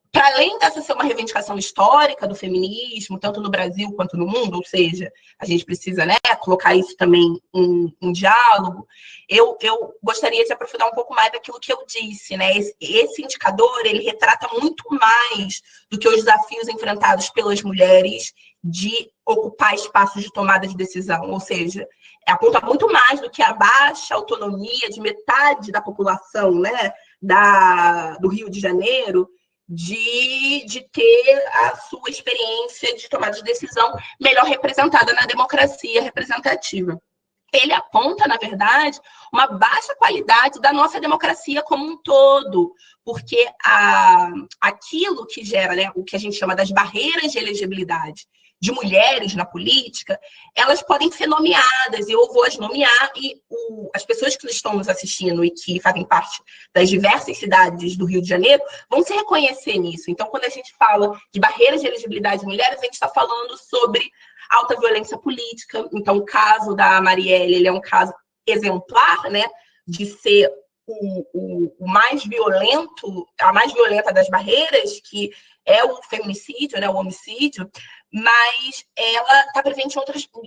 Para além dessa ser uma reivindicação histórica do feminismo, tanto no Brasil quanto no mundo, ou seja, a gente precisa, né, colocar isso também em diálogo, eu gostaria de aprofundar um pouco mais daquilo que eu disse, né? Esse indicador, ele retrata muito mais do que os desafios enfrentados pelas mulheres de ocupar espaços de tomada de decisão, ou seja, aponta muito mais do que a baixa autonomia de metade da população, né, do Rio de Janeiro, de ter a sua experiência de tomada de decisão melhor representada na democracia representativa. Ele aponta, na verdade, uma baixa qualidade da nossa democracia como um todo, porque aquilo que gera, né, o que a gente chama das barreiras de elegibilidade de mulheres na política, elas podem ser nomeadas, e eu vou as nomear, e as pessoas que estão nos assistindo e que fazem parte das diversas cidades do Rio de Janeiro vão se reconhecer nisso. Então, quando a gente fala de barreiras de elegibilidade de mulheres, a gente está falando sobre alta violência política. Então, o caso da Marielle, ele é um caso exemplar, né, de ser o mais violento, a mais violenta das barreiras, que é o feminicídio, né, o homicídio, mas ela está presente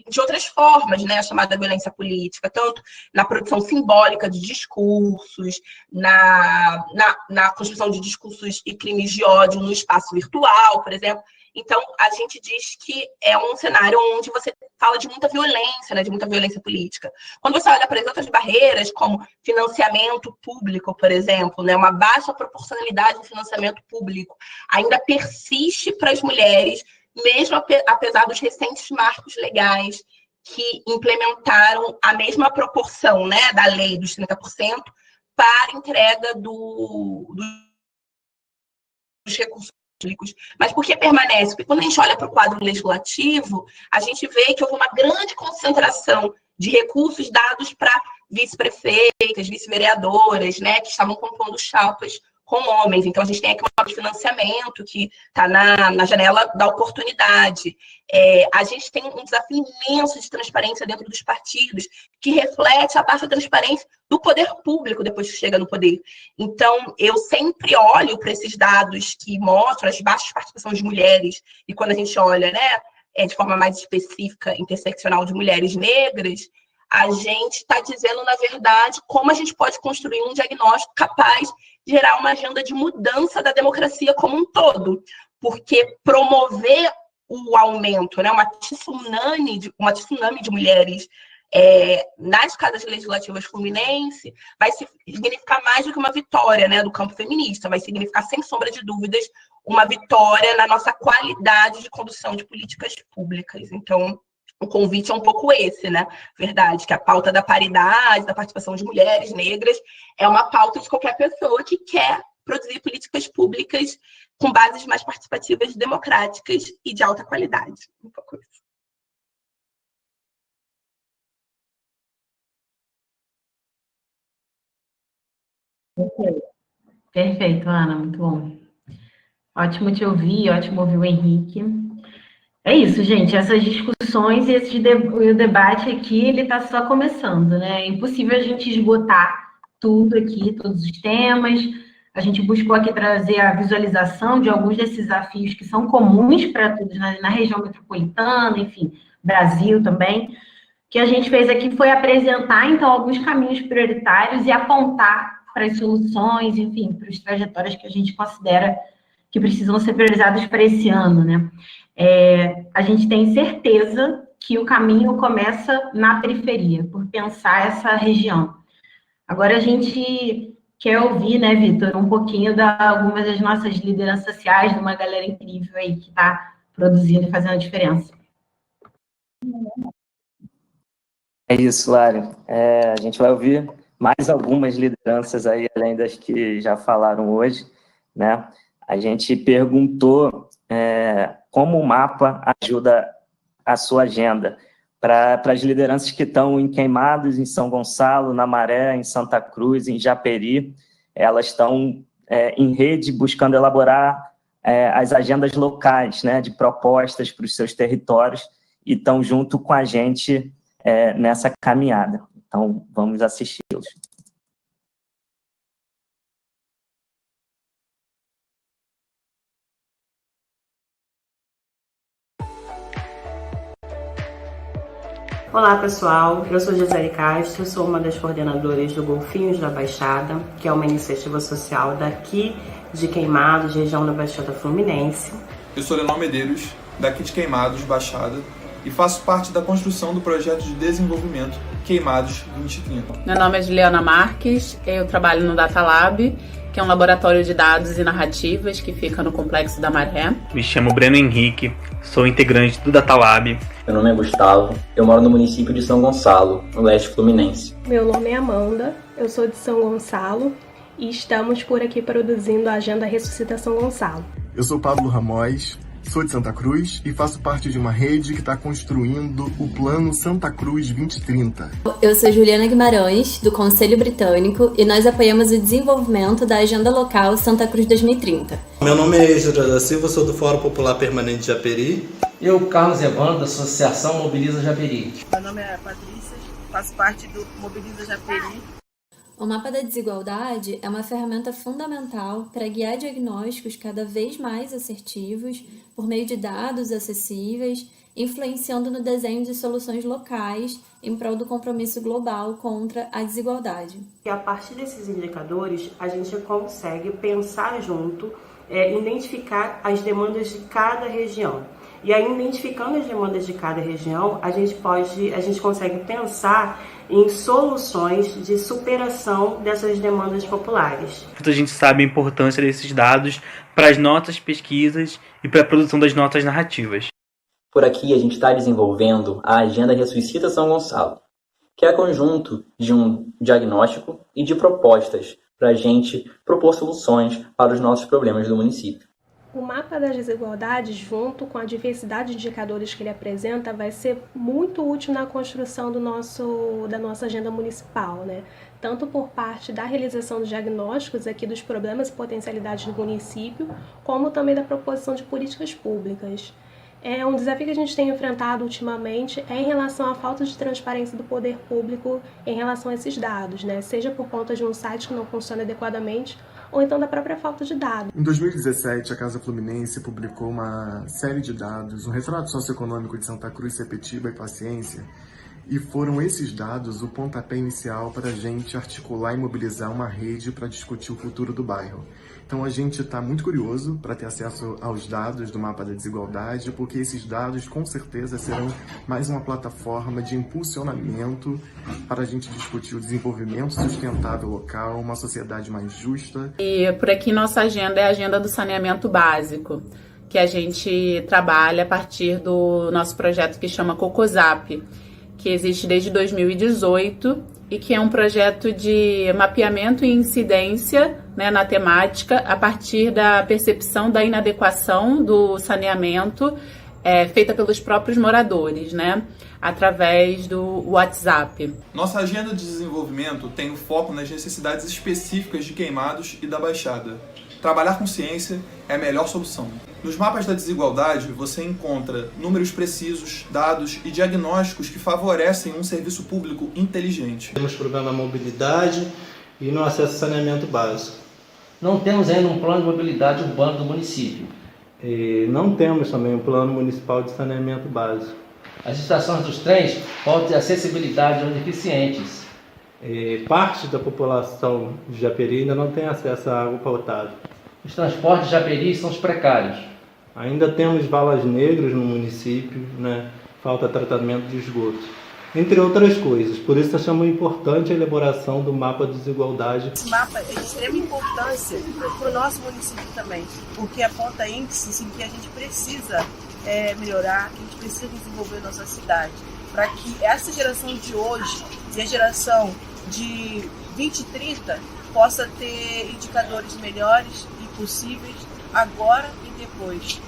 de outras formas, né, a chamada violência política, tanto na produção simbólica de discursos, na construção de discursos e crimes de ódio no espaço virtual, por exemplo. Então, a gente diz que é um cenário onde você fala de muita violência, né, de muita violência política. Quando você olha para as outras barreiras, como financiamento público, por exemplo, né, uma baixa proporcionalidade do financiamento público ainda persiste para as mulheres, mesmo apesar dos recentes marcos legais que implementaram a mesma proporção, né, da lei dos 30% para entrega dos recursos públicos. Mas por que permanece? Porque quando a gente olha para o quadro legislativo, a gente vê que houve uma grande concentração de recursos dados para vice-prefeitas, vice-vereadoras, né, que estavam compondo chapas com homens. Então, a gente tem aqui um financiamento que está na janela da oportunidade. A gente tem um desafio imenso de transparência dentro dos partidos, que reflete a baixa transparência do poder público depois que chega no poder. Então, eu sempre olho para esses dados que mostram as baixas participações de mulheres, e quando a gente olha, né, de forma mais específica, interseccional, de mulheres negras, a gente está dizendo, na verdade, como a gente pode construir um diagnóstico capaz de gerar uma agenda de mudança da democracia como um todo. Porque promover o aumento, né, uma tsunami de mulheres nas casas legislativas fluminenses vai significar mais do que uma vitória, né, do campo feminista, vai significar, sem sombra de dúvidas, uma vitória na nossa qualidade de condução de políticas públicas. Então, o convite é um pouco esse, né? Verdade, que a pauta da paridade, da participação de mulheres negras, é uma pauta de qualquer pessoa que quer produzir políticas públicas com bases mais participativas, democráticas e de alta qualidade. Um pouco isso. Perfeito, Ana, muito bom. Ótimo te ouvir, ótimo ouvir o Henrique. É isso, gente, essas discussões e o debate aqui, ele está só começando, né? É impossível a gente esgotar tudo aqui, todos os temas. A gente buscou aqui trazer a visualização de alguns desses desafios que são comuns para todos na região metropolitana, enfim, Brasil também. O que a gente fez aqui foi apresentar, então, alguns caminhos prioritários e apontar para as soluções, enfim, para as trajetórias que a gente considera que precisam ser priorizadas para esse ano, né? A gente tem certeza que o caminho começa na periferia, por pensar essa região. Agora a gente quer ouvir, né, Vitor, um pouquinho de algumas das nossas lideranças sociais, de uma galera incrível aí que está produzindo e fazendo a diferença. É isso, Lário. A gente vai ouvir mais algumas lideranças aí, além das que já falaram hoje, né? A gente perguntou como o mapa ajuda a sua agenda para as lideranças que estão em Queimados, em São Gonçalo, na Maré, em Santa Cruz, em Japeri. Elas estão em rede buscando elaborar as agendas locais, né, de propostas para os seus territórios e estão junto com a gente nessa caminhada. Então, vamos assisti-los. Olá pessoal, eu sou Gisele Castro, sou uma das coordenadoras do Golfinhos da Baixada, que é uma iniciativa social daqui de Queimados, região da Baixada Fluminense. Eu sou Leonel Medeiros, daqui de Queimados, Baixada, e faço parte da construção do projeto de desenvolvimento Queimados 2030. Meu nome é Juliana Marques, eu trabalho no Data Lab, que é um laboratório de dados e narrativas que fica no Complexo da Maré. Me chamo Breno Henrique, sou integrante do Data Lab. Meu nome é Gustavo, eu moro no município de São Gonçalo, no leste fluminense. Meu nome é Amanda, eu sou de São Gonçalo e estamos por aqui produzindo a Agenda Ressuscita São Gonçalo. Eu sou Pablo Ramós, sou de Santa Cruz e faço parte de uma rede que está construindo o Plano Santa Cruz 2030. Eu sou Juliana Guimarães, do Conselho Britânico, e nós apoiamos o desenvolvimento da Agenda Local Santa Cruz 2030. Meu nome é Júlio da Silva, sou do Fórum Popular Permanente de Japeri. Eu, Carlos Evandro, da Associação Mobiliza Japeri. Meu nome é Patrícia, faço parte do Mobiliza Japeri. O mapa da desigualdade é uma ferramenta fundamental para guiar diagnósticos cada vez mais assertivos por meio de dados acessíveis, influenciando no desenho de soluções locais em prol do compromisso global contra a desigualdade. E a partir desses indicadores, a gente consegue pensar junto, identificar as demandas de cada região. E aí, identificando as demandas de cada região, a gente consegue pensar em soluções de superação dessas demandas populares. A gente sabe a importância desses dados para as nossas pesquisas e para a produção das nossas narrativas. Por aqui, a gente está desenvolvendo a Agenda Ressuscita São Gonçalo, que é conjunto de um diagnóstico e de propostas para a gente propor soluções para os nossos problemas do município. O mapa das desigualdades, junto com a diversidade de indicadores que ele apresenta, vai ser muito útil na construção da nossa agenda municipal, né? Tanto por parte da realização dos diagnósticos aqui dos problemas e potencialidades do município, como também da proposição de políticas públicas. Um desafio que a gente tem enfrentado ultimamente é em relação à falta de transparência do poder público em relação a esses dados, né? Seja por conta de um site que não funciona adequadamente, ou então da própria falta de dados. Em 2017, a Casa Fluminense publicou uma série de dados, um retrato socioeconômico de Santa Cruz, Sepetiba e Paciência, e foram esses dados o pontapé inicial para a gente articular e mobilizar uma rede para discutir o futuro do bairro. Então a gente está muito curioso para ter acesso aos dados do mapa da desigualdade, porque esses dados com certeza serão mais uma plataforma de impulsionamento para a gente discutir o desenvolvimento sustentável local, uma sociedade mais justa. E por aqui nossa agenda é a agenda do saneamento básico, que a gente trabalha a partir do nosso projeto que chama Cocosap, que existe desde 2018 e que é um projeto de mapeamento e incidência, né, na temática a partir da percepção da inadequação do saneamento feita pelos próprios moradores, né, através do WhatsApp. Nossa agenda de desenvolvimento tem o foco nas necessidades específicas de Queimados e da Baixada. Trabalhar com ciência é a melhor solução. Nos mapas da desigualdade, você encontra números precisos, dados e diagnósticos que favorecem um serviço público inteligente. Temos problema na mobilidade e no acesso ao saneamento básico. Não temos ainda um plano de mobilidade urbana do município. E não temos também um plano municipal de saneamento básico. As estações dos trens faltam de acessibilidade aos deficientes. Parte da população de Japeri ainda não tem acesso à água potável. Os transportes de Japeri são os precários. Ainda temos valas negras no município, né? Falta tratamento de esgoto, entre outras coisas. Por isso achamos importante a elaboração do mapa de desigualdade. Esse mapa é de extrema importância para o nosso município também, porque aponta índices em que a gente precisa melhorar, que a gente precisa desenvolver nossa cidade, para que essa geração de hoje e a geração de 2030 possa ter indicadores melhores e possíveis agora e depois.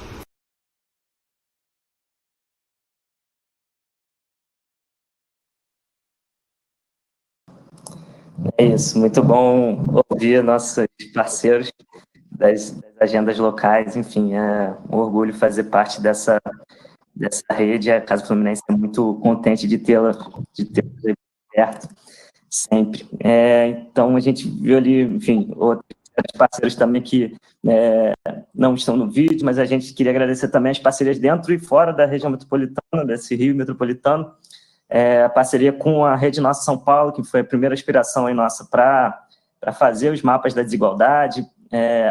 É isso, muito bom ouvir nossos parceiros das agendas locais, enfim, é um orgulho fazer parte dessa rede. A Casa Fluminense é muito contente de tê-la perto, sempre. Então, a gente viu ali, enfim, outros parceiros também que não estão no vídeo, mas a gente queria agradecer também as parcerias dentro e fora da região metropolitana, desse Rio metropolitano, a parceria com a Rede Nossa São Paulo, que foi a primeira inspiração aí nossa para fazer os mapas da desigualdade,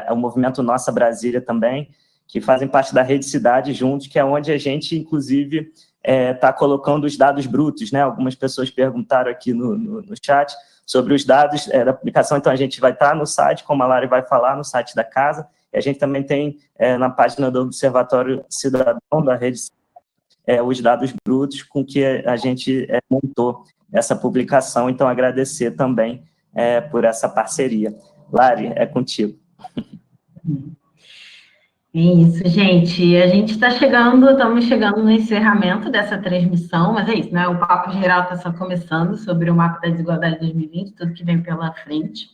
o movimento Nossa Brasília também, que fazem parte da Rede Cidade juntos, que é onde a gente, inclusive, está colocando os dados brutos, né? Algumas pessoas perguntaram aqui no chat sobre os dados da publicação, então a gente vai estar no site, como a Lari vai falar, no site da casa, e a gente também tem na página do Observatório Cidadão da Rede Cidade, os dados brutos com que a gente montou essa publicação, então agradecer também por essa parceria. Lari, é contigo. É isso, gente. A gente estamos chegando no encerramento dessa transmissão, mas é isso, né? O papo geral está só começando sobre o mapa da desigualdade 2020, tudo que vem pela frente.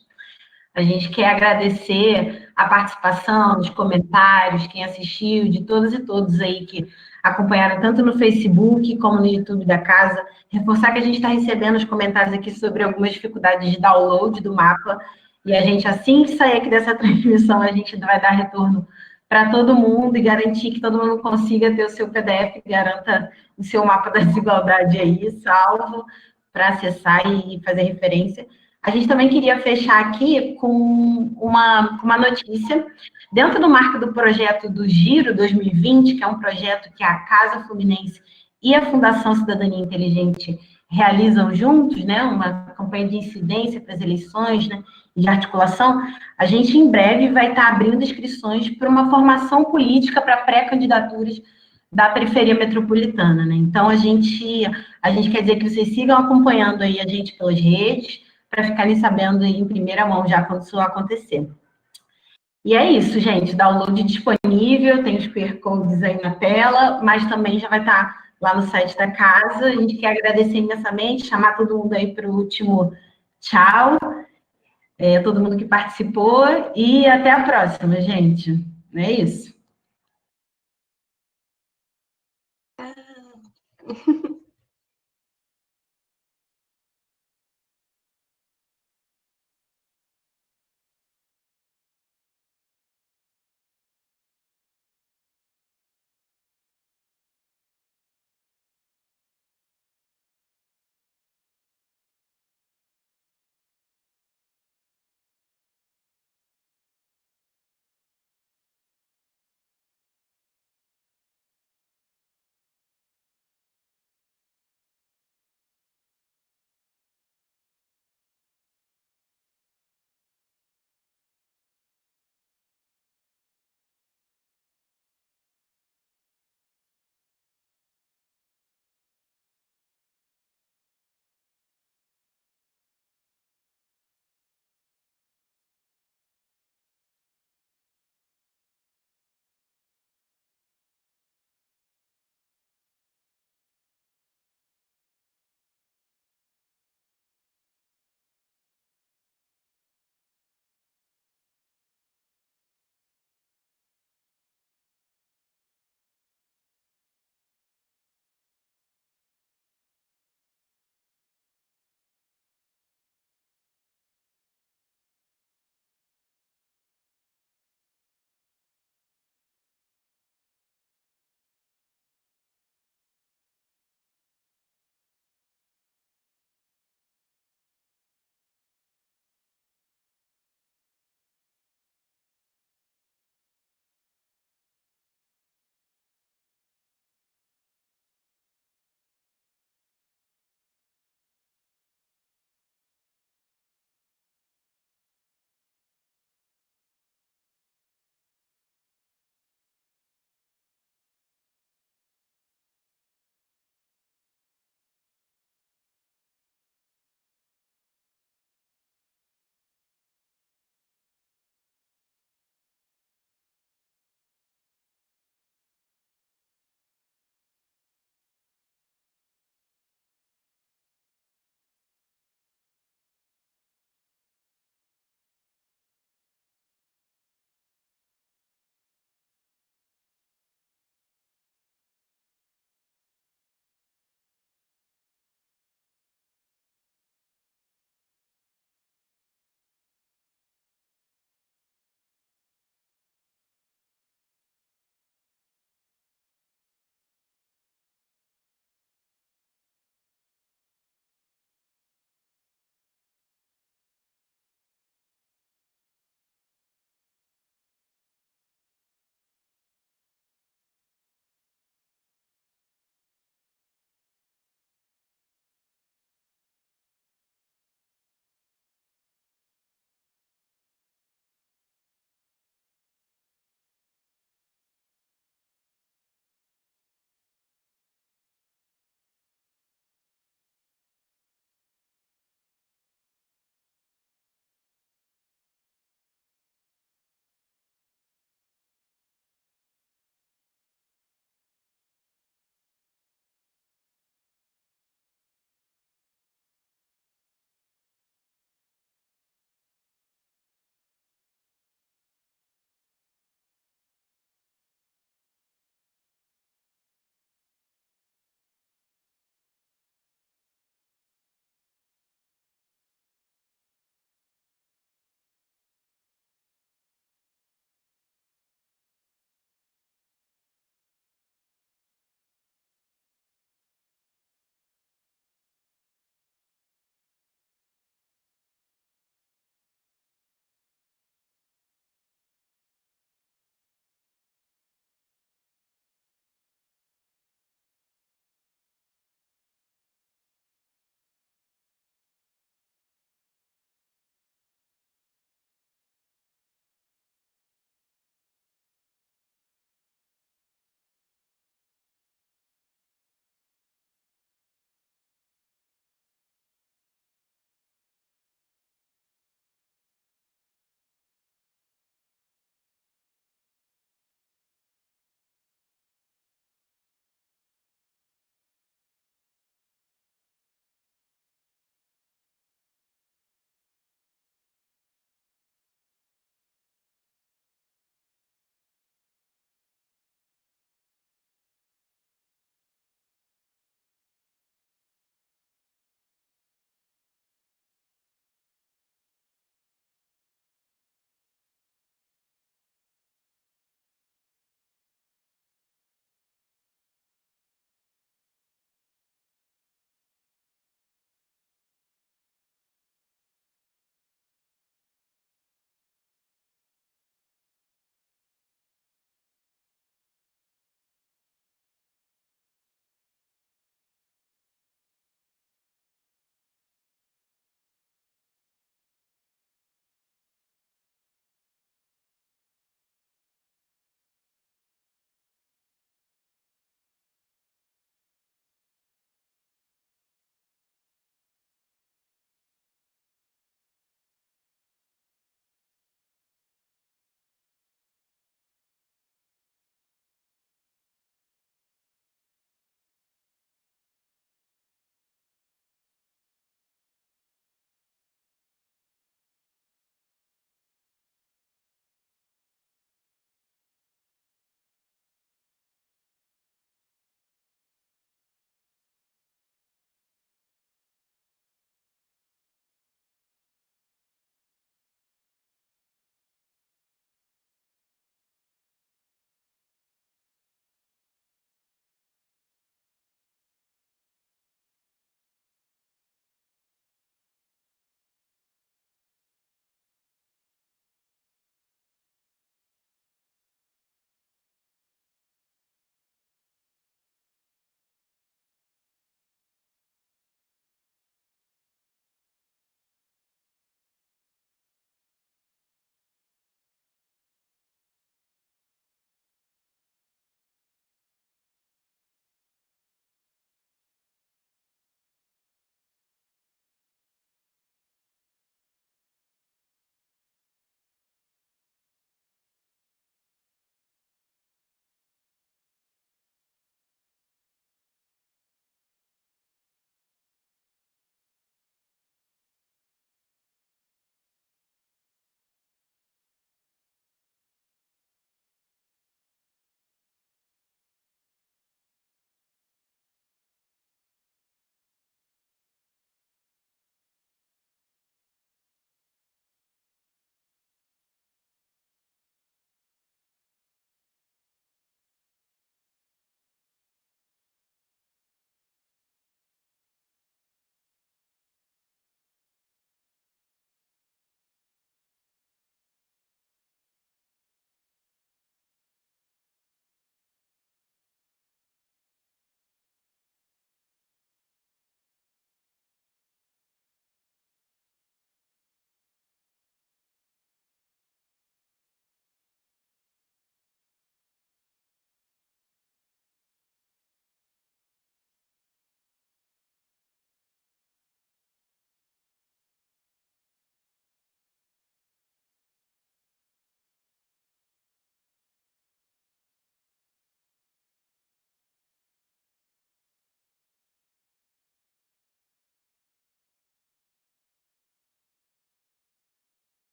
A gente quer agradecer a participação, os comentários, quem assistiu, de todas e todos aí que acompanharam tanto no Facebook como no YouTube da casa. Reforçar que a gente está recebendo os comentários aqui sobre algumas dificuldades de download do mapa, e a gente, assim que sair aqui dessa transmissão, a gente vai dar retorno para todo mundo e garantir que todo mundo consiga ter o seu PDF, garanta o seu mapa da desigualdade aí, salvo, para acessar e fazer referência. A gente também queria fechar aqui com uma notícia. Dentro do marco do projeto do Giro 2020, que é um projeto que a Casa Fluminense e a Fundação Cidadania Inteligente realizam juntos, né, uma campanha de incidência para as eleições, né, de articulação, a gente em breve vai estar abrindo inscrições para uma formação política para pré-candidaturas da periferia metropolitana, né? Então, a gente quer dizer que vocês sigam acompanhando aí a gente pelas redes, para ficarem sabendo aí em primeira mão já quando isso acontecer. E é isso, gente. Download disponível, tem os QR Codes aí na tela, mas também já vai estar lá no site da casa. A gente quer agradecer imensamente, chamar todo mundo aí para o último tchau. Todo mundo que participou. E até a próxima, gente. É isso.